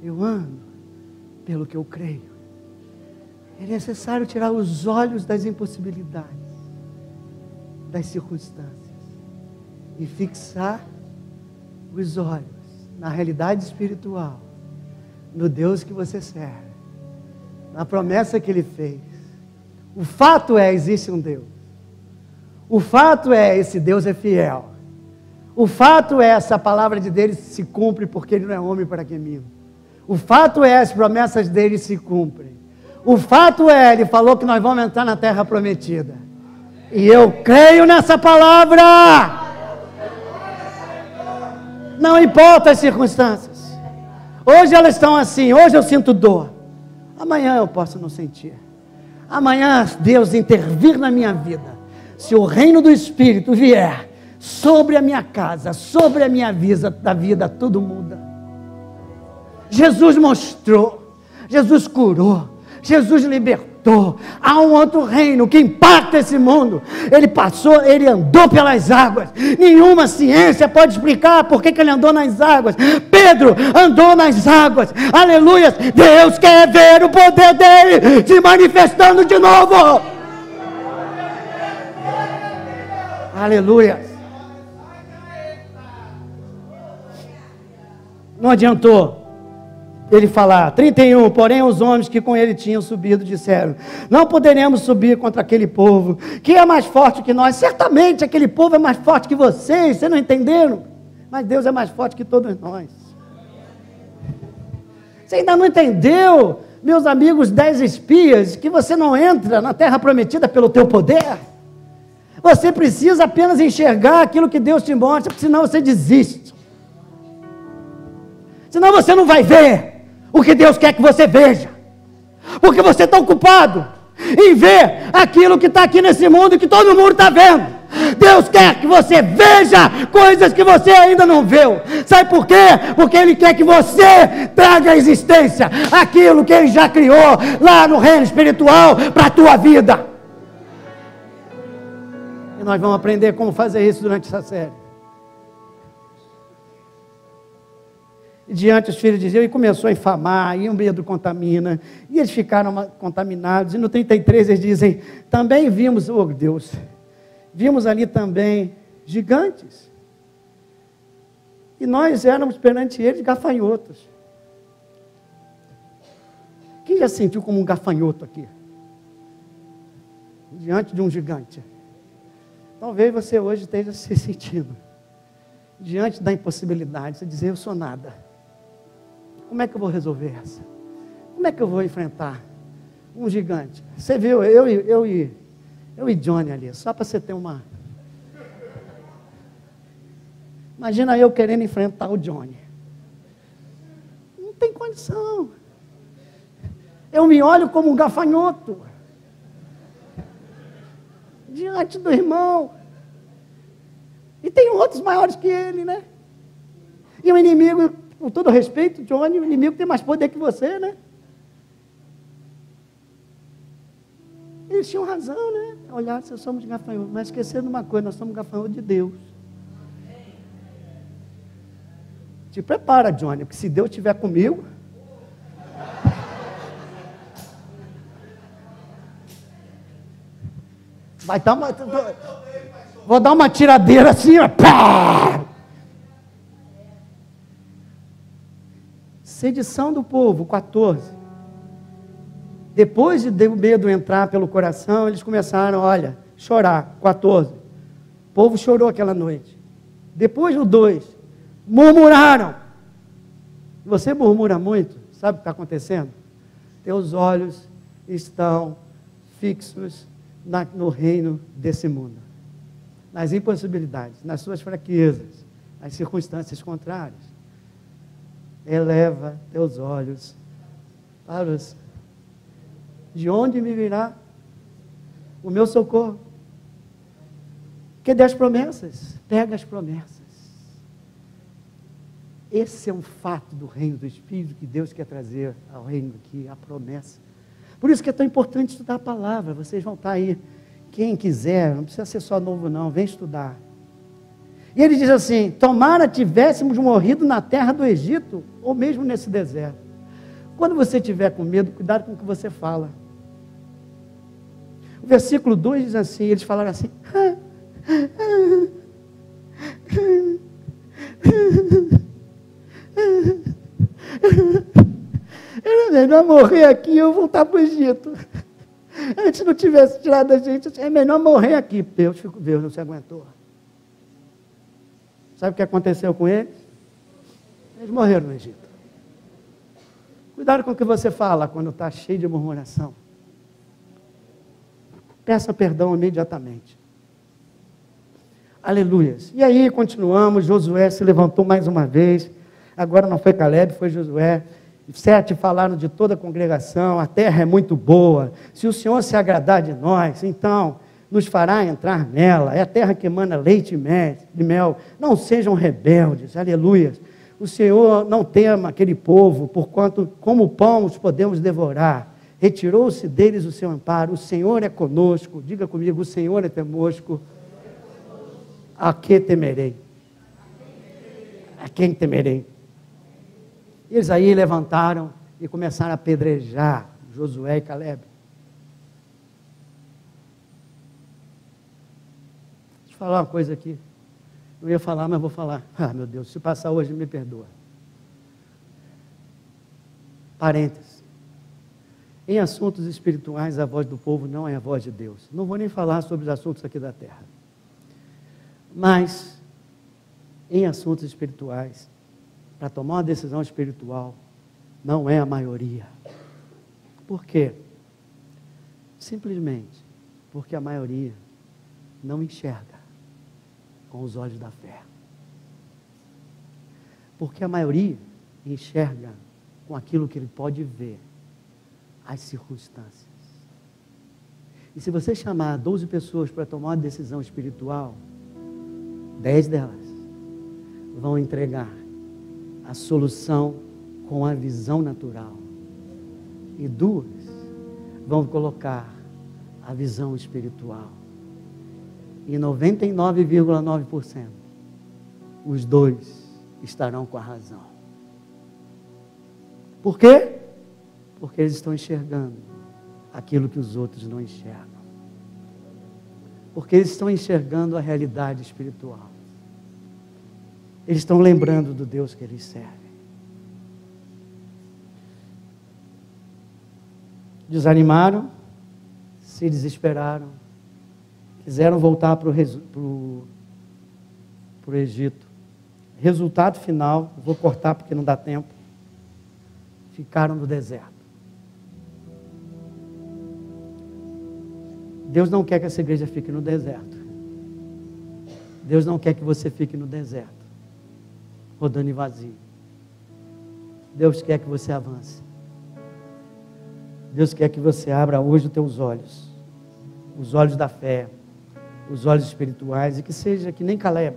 eu ando pelo que eu creio. É necessário tirar os olhos das impossibilidades, das circunstâncias, e fixar os olhos na realidade espiritual, no Deus que você serve, na promessa que Ele fez. O fato é, existe um Deus. O fato é, esse Deus é fiel. O fato é, essa palavra de Deus se cumpre, porque Ele não é homem para que minta. O fato é, as promessas dele se cumprem. O fato é, Ele falou que nós vamos entrar na terra prometida. E eu creio nessa palavra. Não importa as circunstâncias. Hoje elas estão assim, hoje eu sinto dor. Amanhã eu posso não sentir. Amanhã Deus intervir na minha vida. Se o reino do Espírito vier sobre a minha casa, sobre a minha vida, tudo muda. Jesus mostrou, Jesus curou, Jesus libertou. Há um outro reino que impacta esse mundo. Ele passou, ele andou pelas águas. Nenhuma ciência pode explicar por que ele andou nas águas. Pedro andou nas águas. Aleluia. Deus quer ver o poder dele se manifestando de novo. Aleluia. Não adiantou ele falar, 31, porém os homens que com ele tinham subido disseram, não poderemos subir contra aquele povo, que é mais forte que nós. Certamente aquele povo é mais forte que vocês não entenderam? Mas Deus é mais forte que todos nós. Você ainda não entendeu, meus amigos 10 espias, que você não entra na terra prometida pelo teu poder? Você precisa apenas enxergar aquilo que Deus te mostra, porque senão você desiste. Senão você não vai ver o que Deus quer que você veja, porque você está ocupado em ver aquilo que está aqui nesse mundo e que todo mundo está vendo. Deus quer que você veja coisas que você ainda não viu. Sabe por quê? Porque Ele quer que você traga à existência aquilo que Ele já criou lá no reino espiritual para a tua vida. E nós vamos aprender como fazer isso durante essa série. E diante os filhos diziam, e começou a infamar, e o medo contamina, e eles ficaram contaminados, e no 33 eles dizem, também vimos, oh Deus, vimos ali também gigantes, e nós éramos perante eles gafanhotos. Quem já sentiu como um gafanhoto aqui? Diante de um gigante? Talvez você hoje esteja se sentindo, diante da impossibilidade, você dizer, eu sou nada. Como é que eu vou resolver essa? Como é que eu vou enfrentar um gigante? Você viu, eu e Johnny ali, só para você ter uma... Imagina eu querendo enfrentar o Johnny. Não tem condição. Eu me olho como um gafanhoto. Diante do irmão. E tem outros maiores que ele, né? E o inimigo, com todo respeito, Johnny, o inimigo tem mais poder que você, né? Eles tinham razão, né? Olhar, se somos gafanhotos, mas esquecendo uma coisa, nós somos gafanhotos de Deus. Te prepara, Johnny, porque se Deus estiver comigo... vai dar uma... Vou dar uma tiradeira assim, ó. Pá! Sedição do povo, 14. Depois de o medo entrar pelo coração, eles começaram, olha, chorar, 14. O povo chorou aquela noite. Depois do 2, murmuraram. Você murmura muito, sabe o que está acontecendo? Teus olhos estão fixos no reino desse mundo, nas impossibilidades, nas suas fraquezas, nas circunstâncias contrárias. Eleva teus olhos para os... De onde me virá o meu socorro? Que dê as promessas, pega as promessas. Esse é um fato do reino do Espírito que Deus quer trazer ao reino aqui, a promessa. Por isso que é tão importante estudar a palavra. Vocês vão estar aí, quem quiser, não precisa ser só novo não, vem estudar. E ele diz assim, tomara tivéssemos morrido na terra do Egito, ou mesmo nesse deserto. Quando você estiver com medo, cuidado com o que você fala. O versículo 2 diz assim, eles falaram assim, era melhor morrer aqui e eu voltar para o Egito. Antes não tivesse tirado a gente, é melhor morrer aqui. Deus não se aguentou. Sabe o que aconteceu com eles? Eles morreram no Egito. Cuidado com o que você fala quando está cheio de murmuração. Peça perdão imediatamente. Aleluias. E aí continuamos, Josué se levantou mais uma vez. Agora não foi Caleb, foi Josué. 7 falaram de toda a congregação, a terra é muito boa. Se o Senhor se agradar de nós, então nos fará entrar nela. É a terra que emana leite e mel. Não sejam rebeldes, aleluia. O Senhor não tema aquele povo, porquanto como pão os podemos devorar. Retirou-se deles o seu amparo. O Senhor é conosco. Diga comigo, o Senhor é conosco. A que temerei? A quem temerei? Eles aí levantaram e começaram a apedrejar Josué e Caleb. Deixa eu falar uma coisa aqui. Não ia falar, mas vou falar. Ah, meu Deus, se passar hoje, me perdoa. Parênteses. Em assuntos espirituais, a voz do povo não é a voz de Deus. Não vou nem falar sobre os assuntos aqui da terra. Mas, em assuntos espirituais, para tomar uma decisão espiritual, não é a maioria. Por quê? Simplesmente porque a maioria não enxerga com os olhos da fé. Porque a maioria enxerga com aquilo que ele pode ver, as circunstâncias. E se você chamar 12 pessoas para tomar uma decisão espiritual, 10 delas vão entregar a solução com a visão natural. E 2 vão colocar a visão espiritual. E 99,9%, os 2 estarão com a razão. Por quê? Porque eles estão enxergando aquilo que os outros não enxergam. Porque eles estão enxergando a realidade espiritual. Eles estão lembrando do Deus que eles servem. Desanimaram, se desesperaram, quiseram voltar para o Egito. Resultado final, vou cortar porque não dá tempo, ficaram no deserto. Deus não quer que essa igreja fique no deserto. Deus não quer que você fique no deserto, rodando em vazio. Deus quer que você avance. Deus quer que você abra hoje os teus olhos, os olhos da fé, os olhos espirituais, e que seja que nem Caleb,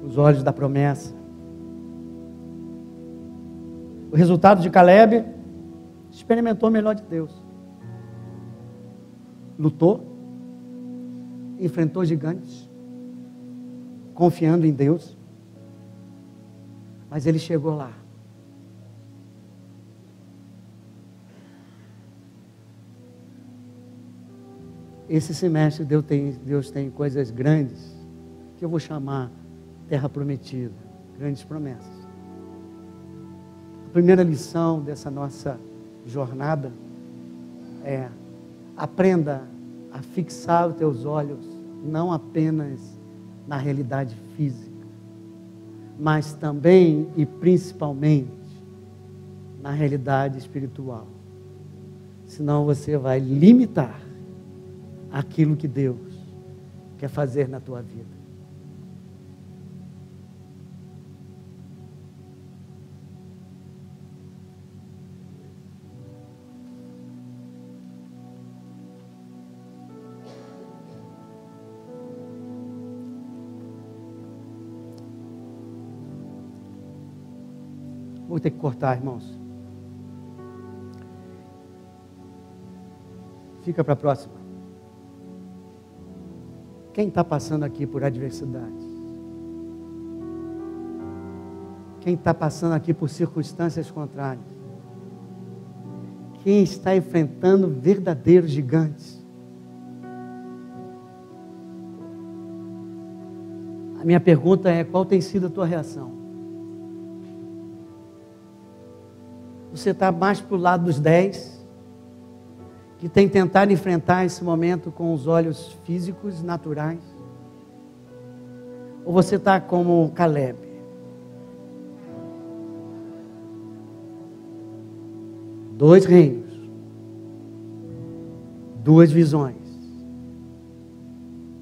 os olhos da promessa. O resultado de Caleb: experimentou o melhor de Deus, lutou, enfrentou gigantes, confiando em Deus, mas ele chegou lá. Esse semestre Deus tem coisas grandes, que eu vou chamar terra prometida, grandes promessas. A primeira lição dessa nossa jornada é: aprenda a fixar os teus olhos não apenas na realidade física, mas também e principalmente na realidade espiritual. Senão você vai limitar aquilo que Deus quer fazer na tua vida. Vou ter que cortar, irmãos. Fica para a próxima. Quem está passando aqui por adversidade? Quem está passando aqui por circunstâncias contrárias? Quem está enfrentando verdadeiros gigantes? A minha pergunta é: qual tem sido a tua reação? Você está mais para o lado dos 10, que tem tentado enfrentar esse momento com os olhos físicos, naturais? Ou você está como Caleb? Dois reinos, duas visões,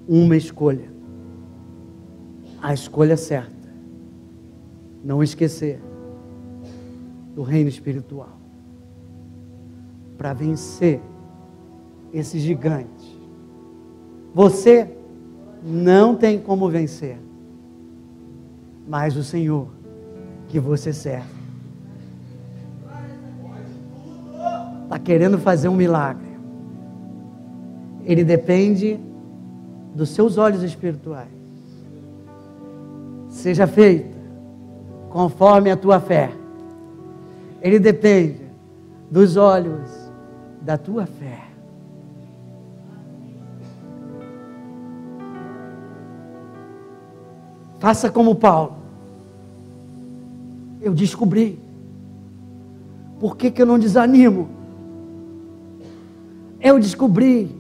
uma escolha. A escolha certa: não esquecer do reino espiritual, para vencer esse gigante. Você não tem como vencer, mas o Senhor que você serve está querendo fazer um milagre. Ele depende dos seus olhos espirituais. Seja feita conforme a tua fé. Ele depende dos olhos da tua fé. Faça como Paulo. Eu descobri. Por que eu não desanimo? Eu descobri.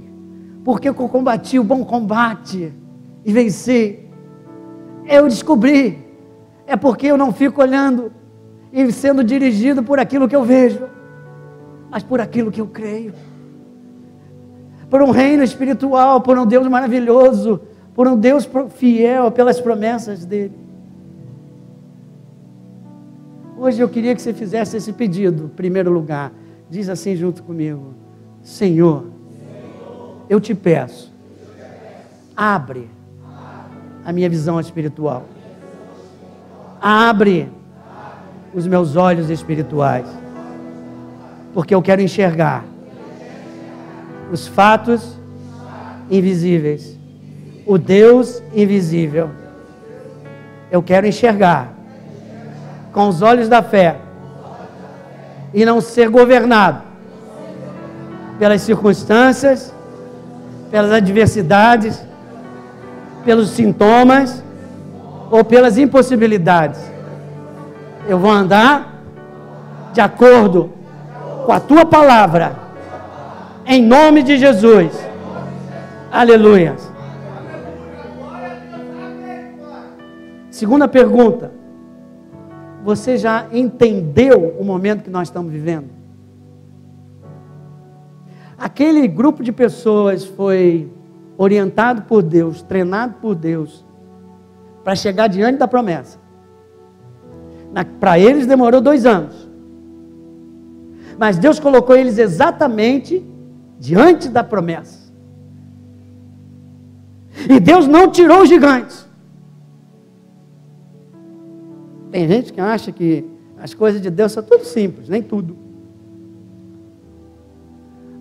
Porque eu combati o bom combate e venci. Eu descobri. É porque eu não fico olhando e sendo dirigido por aquilo que eu vejo, mas por aquilo que eu creio. Por um reino espiritual, por um Deus maravilhoso, por um Deus fiel pelas promessas dele. Hoje eu queria que você fizesse esse pedido, em primeiro lugar: Diz assim junto comigo: Senhor, eu te peço, abre a minha visão espiritual. Abre os meus olhos espirituais. Porque eu quero enxergar os fatos invisíveis, o Deus invisível. Eu quero enxergar com os olhos da fé e não ser governado pelas circunstâncias, pelas adversidades, pelos sintomas ou pelas impossibilidades. Eu vou andar de acordo com a tua palavra, em nome de Jesus. Aleluia. Segunda pergunta: você já entendeu o momento que nós estamos vivendo? Aquele grupo de pessoas foi orientado por Deus, treinado por Deus, para chegar diante da promessa. Para eles demorou 2 anos. Mas Deus colocou eles exatamente diante da promessa. E Deus não tirou os gigantes. Tem gente que acha que as coisas de Deus são tudo simples, nem tudo.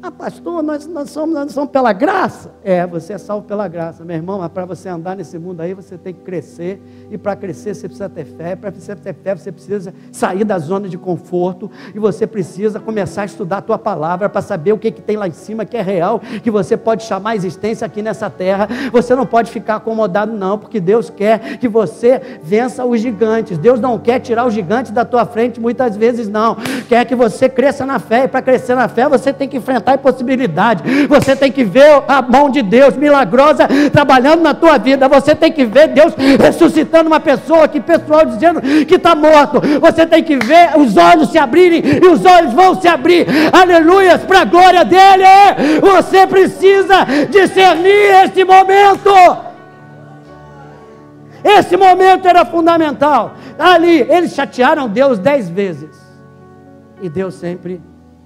Ah, pastor, nós somos pela graça. Você é salvo pela graça, meu irmão, mas para você andar nesse mundo aí, você tem que crescer, e para crescer você precisa ter fé, para você ter fé você precisa sair da zona de conforto, e você precisa começar a estudar a tua palavra, para saber o que tem lá em cima, que é real, que você pode chamar a existência aqui nessa terra. Você não pode ficar acomodado não, porque Deus quer que você vença os gigantes. Deus não quer tirar os gigantes da tua frente, muitas vezes não, quer que você cresça na fé, e para crescer na fé, você tem que enfrentar impossibilidade, você tem que ver a mão de Deus milagrosa trabalhando na tua vida, você tem que ver Deus ressuscitando uma pessoa, que pessoal dizendo que está morto, você tem que ver os olhos se abrirem, e os olhos vão se abrir, aleluias, para a glória dele. Você precisa discernir esse momento. Esse momento era fundamental. Ali, eles chatearam Deus 10 vezes, e Deus sempre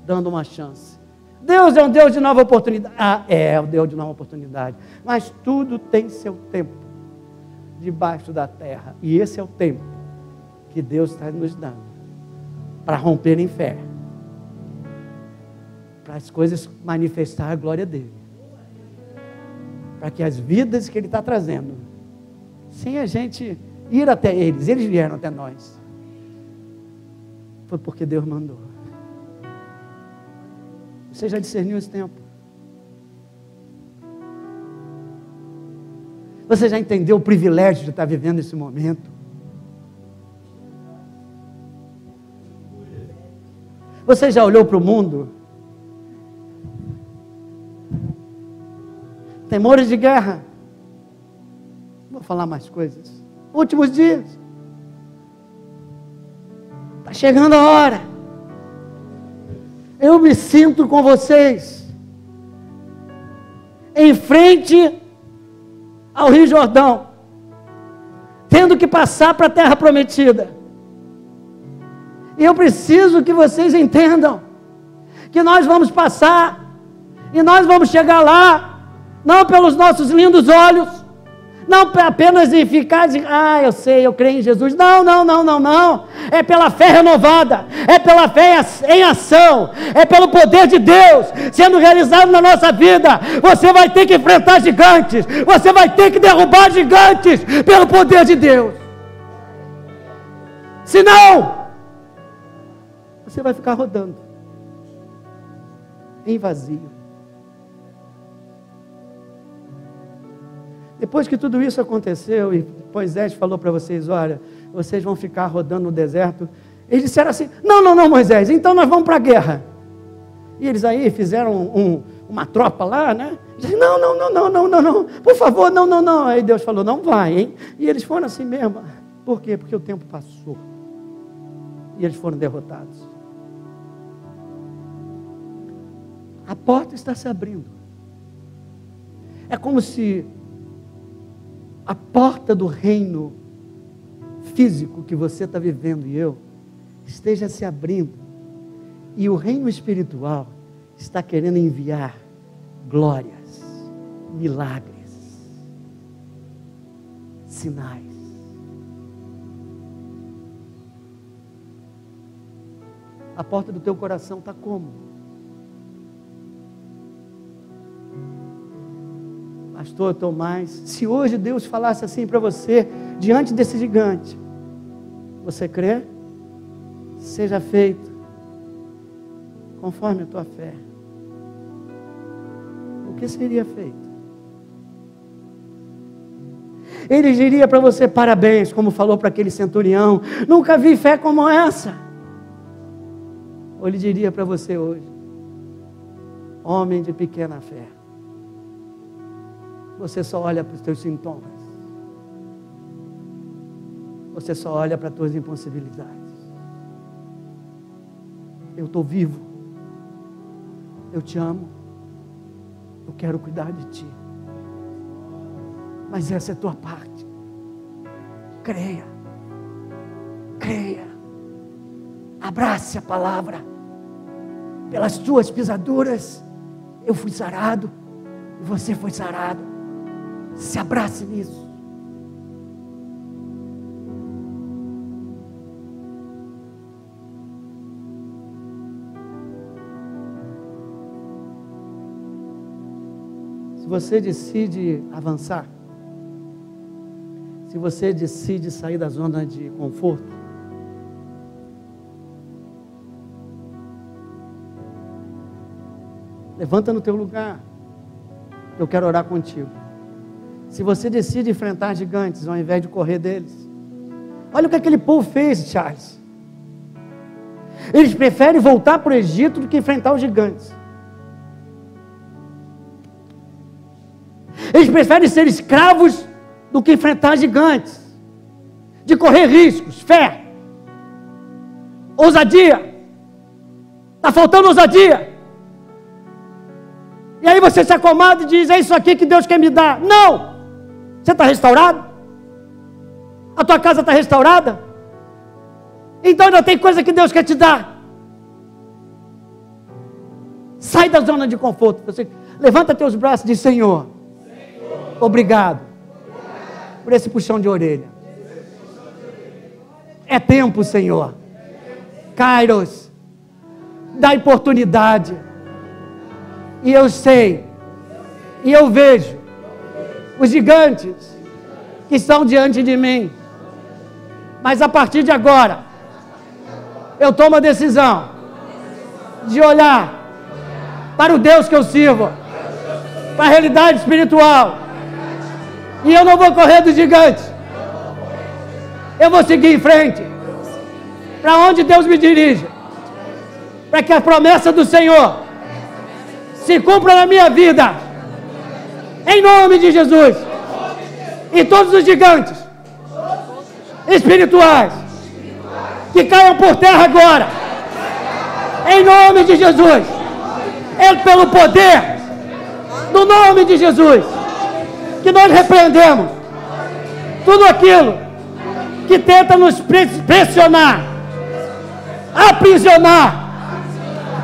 dando uma chance. Deus é um Deus de nova oportunidade. É o Deus de nova oportunidade. Mas tudo tem seu tempo debaixo da terra. E esse é o tempo que Deus está nos dando para romper em fé, para as coisas manifestar a glória dele, para que as vidas que ele está trazendo, sem a gente ir até eles vieram até nós. Foi porque Deus mandou. Você já discerniu esse tempo? Você já entendeu o privilégio de estar vivendo esse momento? Você já olhou para o mundo? Temores de guerra. Vou falar mais coisas. Últimos dias. Está chegando a hora. Eu me sinto com vocês, em frente ao Rio Jordão, tendo que passar para a terra prometida. E eu preciso que vocês entendam, que nós vamos passar, e nós vamos chegar lá, não pelos nossos lindos olhos, não apenas em ficar de, eu sei, eu creio em Jesus. Não. É pela fé renovada, é pela fé em ação, é pelo poder de Deus sendo realizado na nossa vida. Você vai ter que enfrentar gigantes, você vai ter que derrubar gigantes pelo poder de Deus. Senão, você vai ficar rodando em vazio. Depois que tudo isso aconteceu e Moisés falou para vocês, olha, vocês vão ficar rodando no deserto, eles disseram assim, não Moisés, então nós vamos para a guerra. E eles aí fizeram uma tropa lá, né? Não, por favor, não. Aí Deus falou, não vai, hein? E eles foram assim mesmo. Por quê? Porque o tempo passou. E eles foram derrotados. A porta está se abrindo. É como se a porta do reino físico que você está vivendo e eu esteja se abrindo, E o reino espiritual está querendo enviar glórias, milagres, sinais. A porta do teu coração está como? Pastor Tomás, se hoje Deus falasse assim para você, diante desse gigante, você crê? Seja feito conforme a tua fé. O que seria feito? Ele diria para você, parabéns, como falou para aquele centurião, nunca vi fé como essa. Ou ele diria para você hoje, homem de pequena fé, você só olha para os teus sintomas, você só olha para as tuas impossibilidades. Eu estou vivo, eu te amo, eu quero cuidar de ti, mas essa é a tua parte. Creia, creia, abrace a palavra. Pelas tuas pisaduras eu fui sarado e você foi sarado. Se abrace nisso. Se você decide avançar, se você decide sair da zona de conforto, levanta no teu lugar, eu quero orar contigo. Se você decide enfrentar gigantes ao invés de correr deles, olha o que aquele povo fez, Charles. Eles preferem voltar para o Egito do que enfrentar os gigantes. Eles preferem ser escravos do que enfrentar gigantes, de correr riscos. Fé, ousadia, está faltando ousadia. E aí você se acomoda e diz, é isso aqui que Deus quer me dar. Não! Você está restaurado? A tua casa está restaurada? Então ainda tem coisa que Deus quer te dar. Sai da zona de conforto. Você levanta teus braços e diz, Senhor, obrigado por esse puxão de orelha. É tempo, Senhor. Kairos, dá oportunidade. E eu sei, e eu vejo os gigantes que estão diante de mim. Mas a partir de agora, eu tomo a decisão de olhar para o Deus que eu sirvo, para a realidade espiritual. E eu não vou correr dos gigantes. Eu vou seguir em frente, para onde Deus me dirige, para que a promessa do Senhor se cumpra na minha vida, em nome de Jesus. E todos os gigantes espirituais que caiam por terra agora, em nome de Jesus. É pelo poder do nome de Jesus que nós repreendemos tudo aquilo que tenta nos pressionar, aprisionar.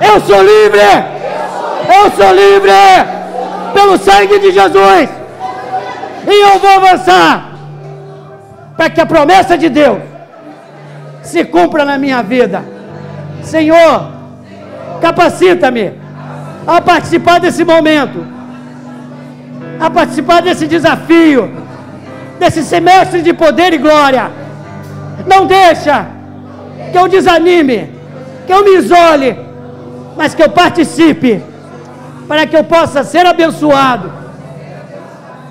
Eu sou livre. Eu sou livre pelo sangue de Jesus. E eu vou avançar para que a promessa de Deus se cumpra na minha vida. Senhor, capacita-me a participar desse momento, a participar desse desafio, desse semestre de poder e glória. Não deixa que eu desanime, que eu me isole, mas que eu participe, para que eu possa ser abençoado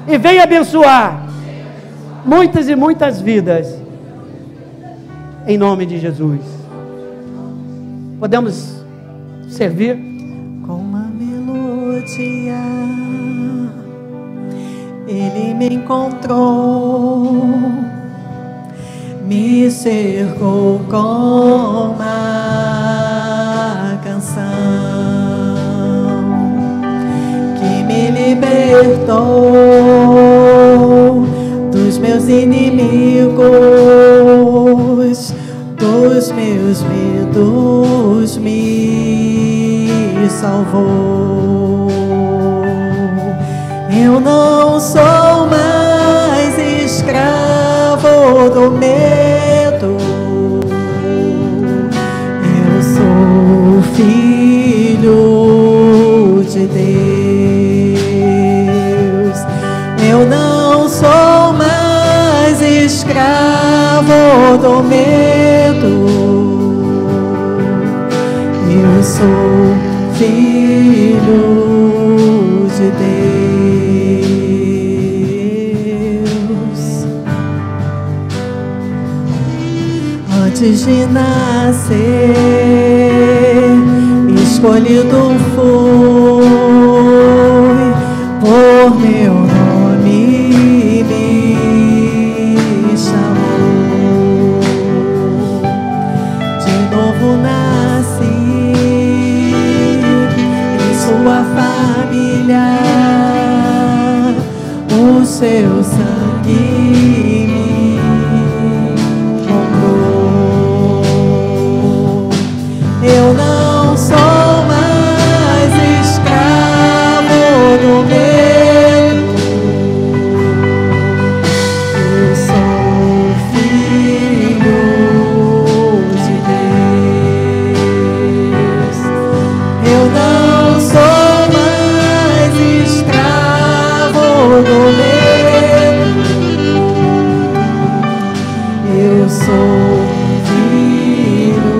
e venha abençoar muitas e muitas vidas, em nome de Jesus. Podemos servir? Com uma melodia, Ele me encontrou, me cercou com uma canção que me libertou dos meus inimigos, dos meus medos, me Eu não sou mais escravo do medo. Eu sou filho de Deus. Eu não sou mais escravo do medo. Eu sou filho de Deus. Antes de nascer, escolhido fui por meu nome me chamou. De novo nasci em sua família, o seu sangue me comprou. Eu não sou mais escravo do medo. Eu sou filho de Deus. Eu não sou mais escravo do medo. Eu sou filho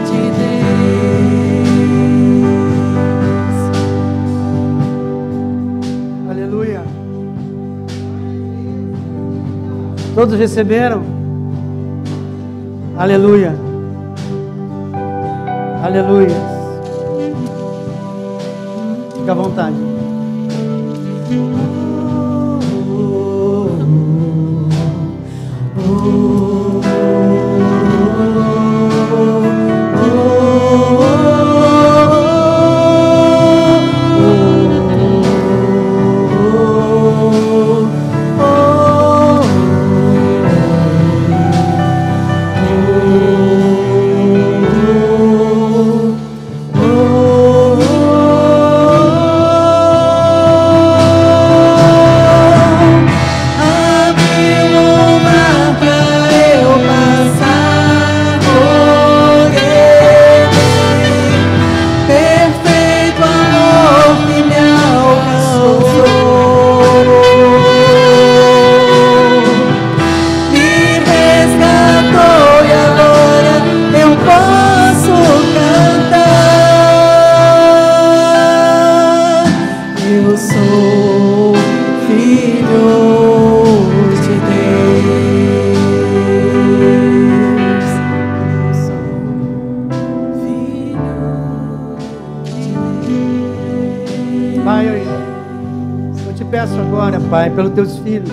de Deus. Aleluia. Todos receberam? Aleluia. Aleluia. Fica à vontade. Pai, pelos teus filhos.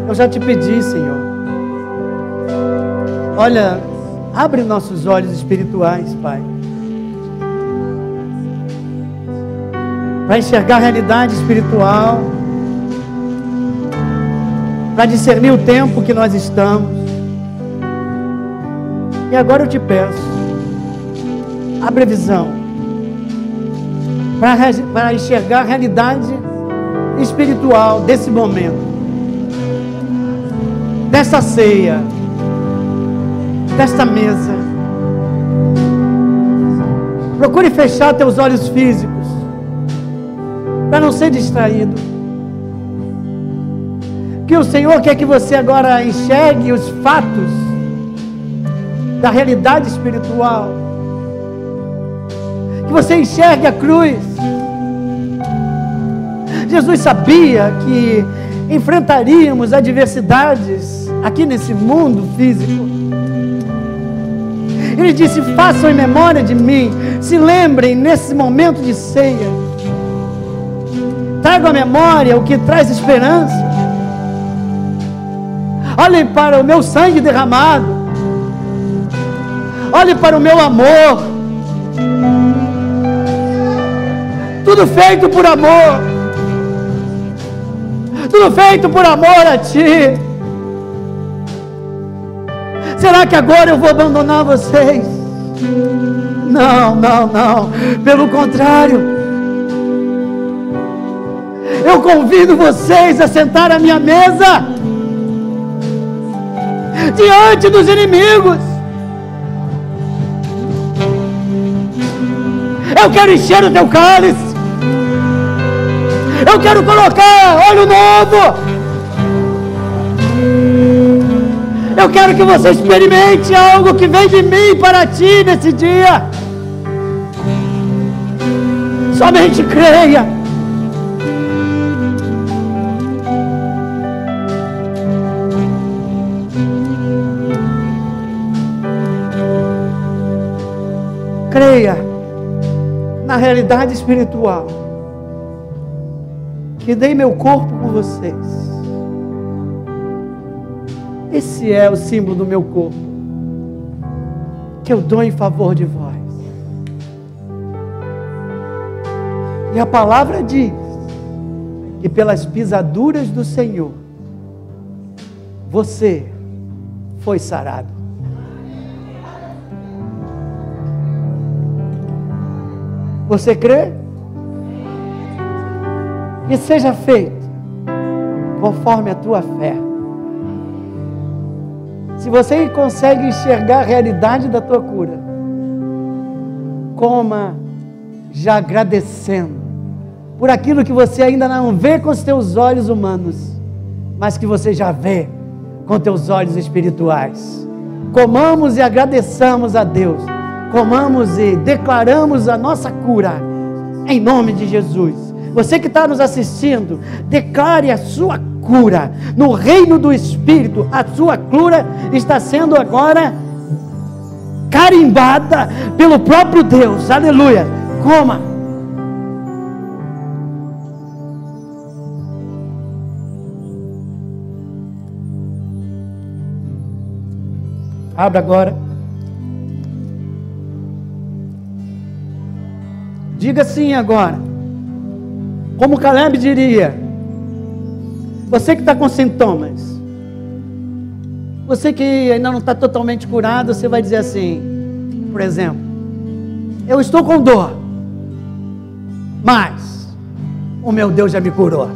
Eu já te pedi, Senhor. Olha, abre nossos olhos espirituais, Pai, para enxergar a realidade espiritual, para discernir o tempo que nós estamos. E agora eu te peço, abre a visão, para enxergar a realidade espiritual desse momento, dessa ceia, desta mesa. Procure fechar teus olhos físicos, para não ser distraído. Que o Senhor quer que você agora enxergue os fatos da realidade espiritual. Que você enxergue a cruz. Jesus sabia que enfrentaríamos adversidades aqui nesse mundo físico. Ele disse: façam em memória de mim, se lembrem nesse momento de ceia, tragam à memória o que traz esperança. Olhem para o meu sangue derramado, olhem para o meu amor, tudo feito por amor, tudo feito por amor a ti. Será que agora eu vou abandonar vocês? Não, não, não. Pelo contrário. Eu convido vocês a sentar à minha mesa. Diante dos inimigos. Eu quero encher o teu cálice. Eu quero colocar óleo novo. Eu quero que você experimente algo que vem de mim para ti nesse dia. Somente creia. Creia na realidade espiritual que dei meu corpo por vocês. Esse é o símbolo do meu corpo que eu dou em favor de vós. E a palavra diz que pelas pisaduras do Senhor você foi sarado. Você crê? Que seja feito conforme a tua fé. Se você consegue enxergar a realidade da tua cura, coma já agradecendo por aquilo que você ainda não vê com os teus olhos humanos, mas que você já vê com teus olhos espirituais. Comamos e agradeçamos a Deus. Comamos e declaramos a nossa cura, em nome de Jesus. Você que está nos assistindo, declare a sua cura, no reino do Espírito. A sua cura está sendo agora carimbada pelo próprio Deus, aleluia. Coma. Abra agora. Diga sim agora. Como Caleb diria. Você que está com sintomas. Você que ainda não está totalmente curado. Você vai dizer assim. Por exemplo. Eu estou com dor. Mas o meu Deus já me curou.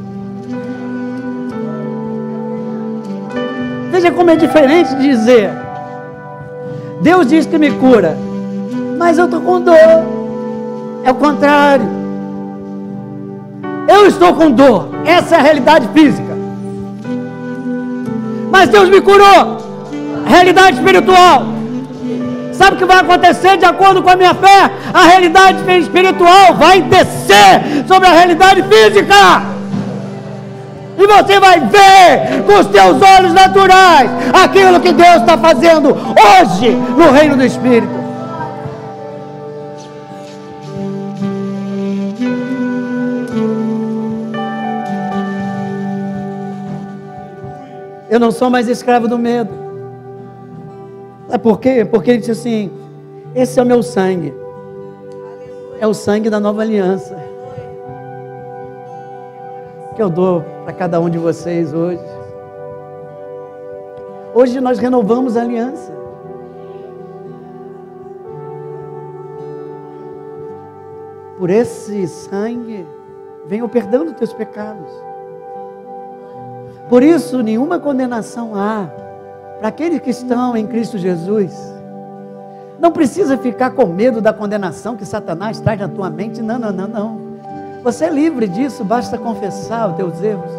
Veja como é diferente de dizer. Deus diz que me cura. Mas eu estou com dor. É o contrário. Eu estou com dor. Essa é a realidade física. Mas Deus me curou. Realidade espiritual. Sabe o que vai acontecer de acordo com a minha fé? A realidade espiritual vai descer sobre a realidade física. E você vai ver com os teus olhos naturais aquilo que Deus está fazendo hoje no reino do Espírito. Eu não sou mais escravo do medo. Sabe por quê? Porque ele disse assim: esse é o meu sangue. É o sangue da nova aliança. Que eu dou para cada um de vocês hoje. Hoje nós renovamos a aliança. Por esse sangue vem o perdão dos teus pecados. Por isso, nenhuma condenação há para aqueles que estão em Cristo Jesus. Não precisa ficar com medo da condenação que Satanás traz na tua mente. Não, não, não, não. Você é livre disso, basta confessar os teus erros.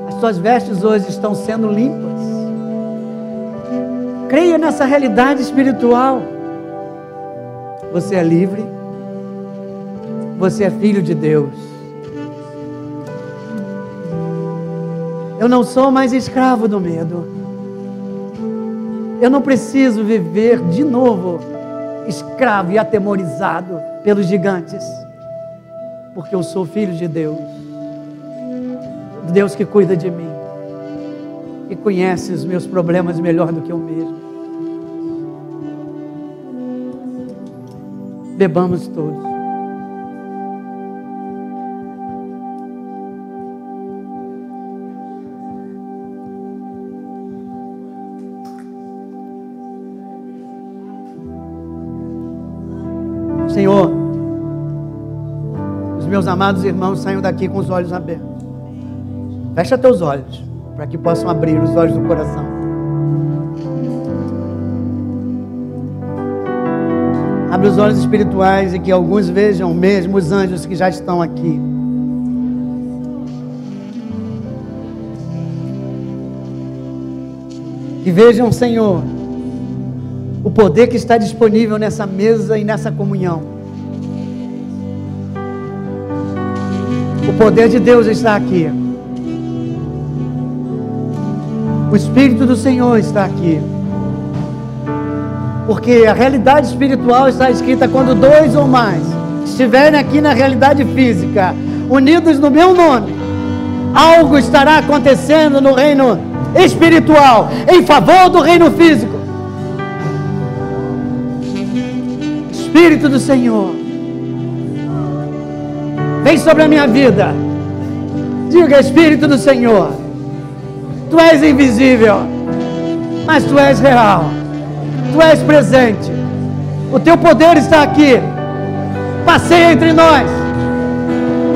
As tuas vestes hoje estão sendo limpas. Creia nessa realidade espiritual. Você é livre. Você é filho de Deus. Eu não sou mais escravo do medo. Eu não preciso viver de novo escravo e atemorizado pelos gigantes. Porque eu sou filho de Deus. Deus que cuida de mim. Que conhece os meus problemas melhor do que eu mesmo. Bebamos todos. Senhor, os meus amados irmãos saiam daqui com os olhos abertos. Fecha teus olhos, para que possam abrir os olhos do coração. Abre os olhos espirituais e que alguns vejam mesmo os anjos que já estão aqui. Que vejam, Senhor, o poder que está disponível nessa mesa e nessa comunhão. O poder de Deus está aqui. O Espírito do Senhor está aqui. Porque a realidade espiritual está escrita quando 2 ou mais estiverem aqui na realidade física, unidos no meu nome, algo estará acontecendo no reino espiritual, em favor do reino físico. Espírito do Senhor, vem sobre a minha vida. Diga: Espírito do Senhor, Tu és invisível, mas Tu és real. Tu és presente. O Teu poder está aqui. Passeia entre nós.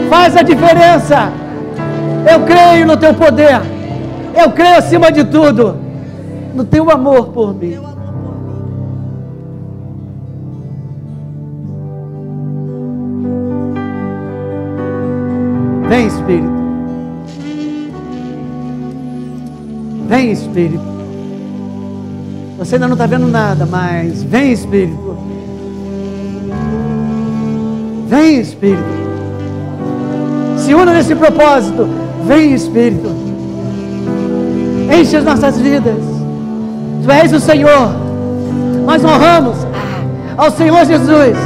Faz a diferença. Eu creio no Teu poder. Eu creio acima de tudo no Teu amor por mim. Vem, Espírito. Vem, Espírito. Você ainda não está vendo nada, mas vem, Espírito. Vem, Espírito. Se una nesse propósito. Vem, Espírito. Enche as nossas vidas. Tu és o Senhor. Nós honramos ao Senhor Jesus.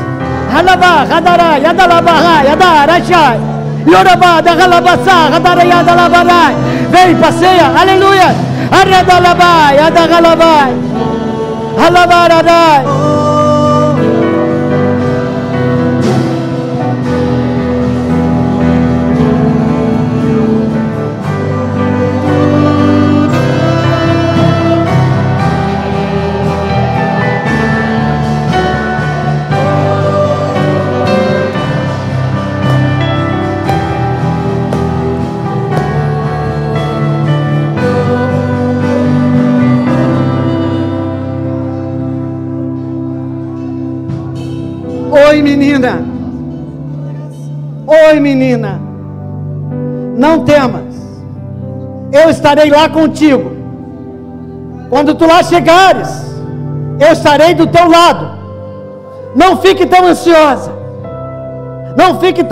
Halabá, Hadará, Yadalabá, Yadarachai, Yorabá, Dagalabassa, Hadará, Yadalabarai. Vem, passeia, aleluia. Aradalabá, Yadagalabai, Halabaradai. Oi, menina. Oi, menina. Não temas. Eu estarei lá contigo. Quando tu lá chegares, eu estarei do teu lado. Não fique tão ansiosa. Não fique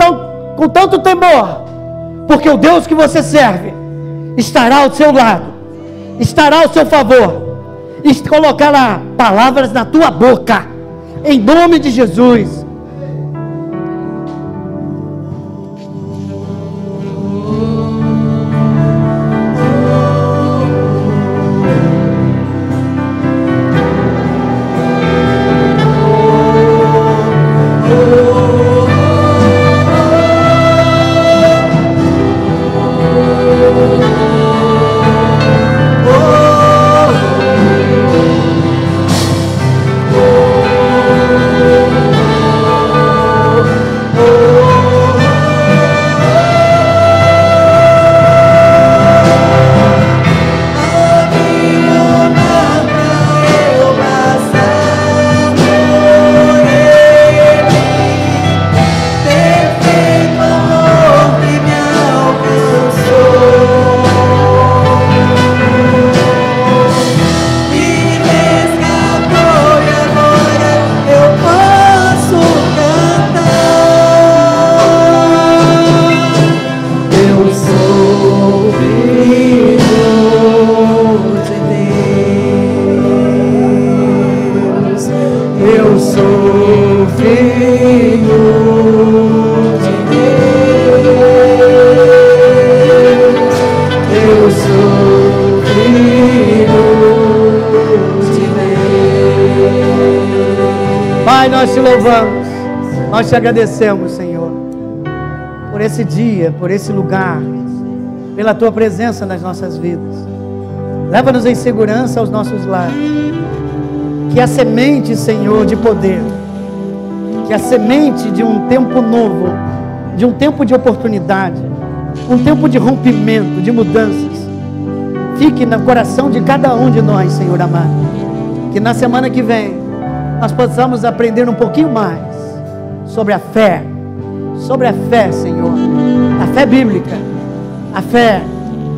com tanto temor. Porque o Deus que você serve estará ao seu lado. Estará ao seu favor. E colocará palavras na tua boca. Em nome de Jesus. Nós te louvamos, nós te agradecemos, Senhor, por esse dia, por esse lugar, pela tua presença nas nossas vidas. Leva-nos em segurança aos nossos lares. Que a semente, Senhor, de poder Que a semente de um tempo novo, de um tempo de oportunidade, um tempo de rompimento, de mudanças, fique no coração de cada um de nós, Senhor amado. Que na semana que vem nós possamos aprender um pouquinho mais sobre a fé, Senhor, a fé bíblica, a fé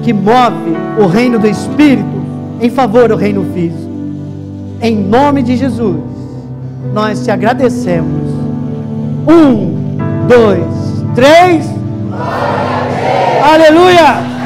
que move o reino do Espírito em favor do reino físico. Em nome de Jesus, nós te agradecemos. 1, 2, 3. Aleluia!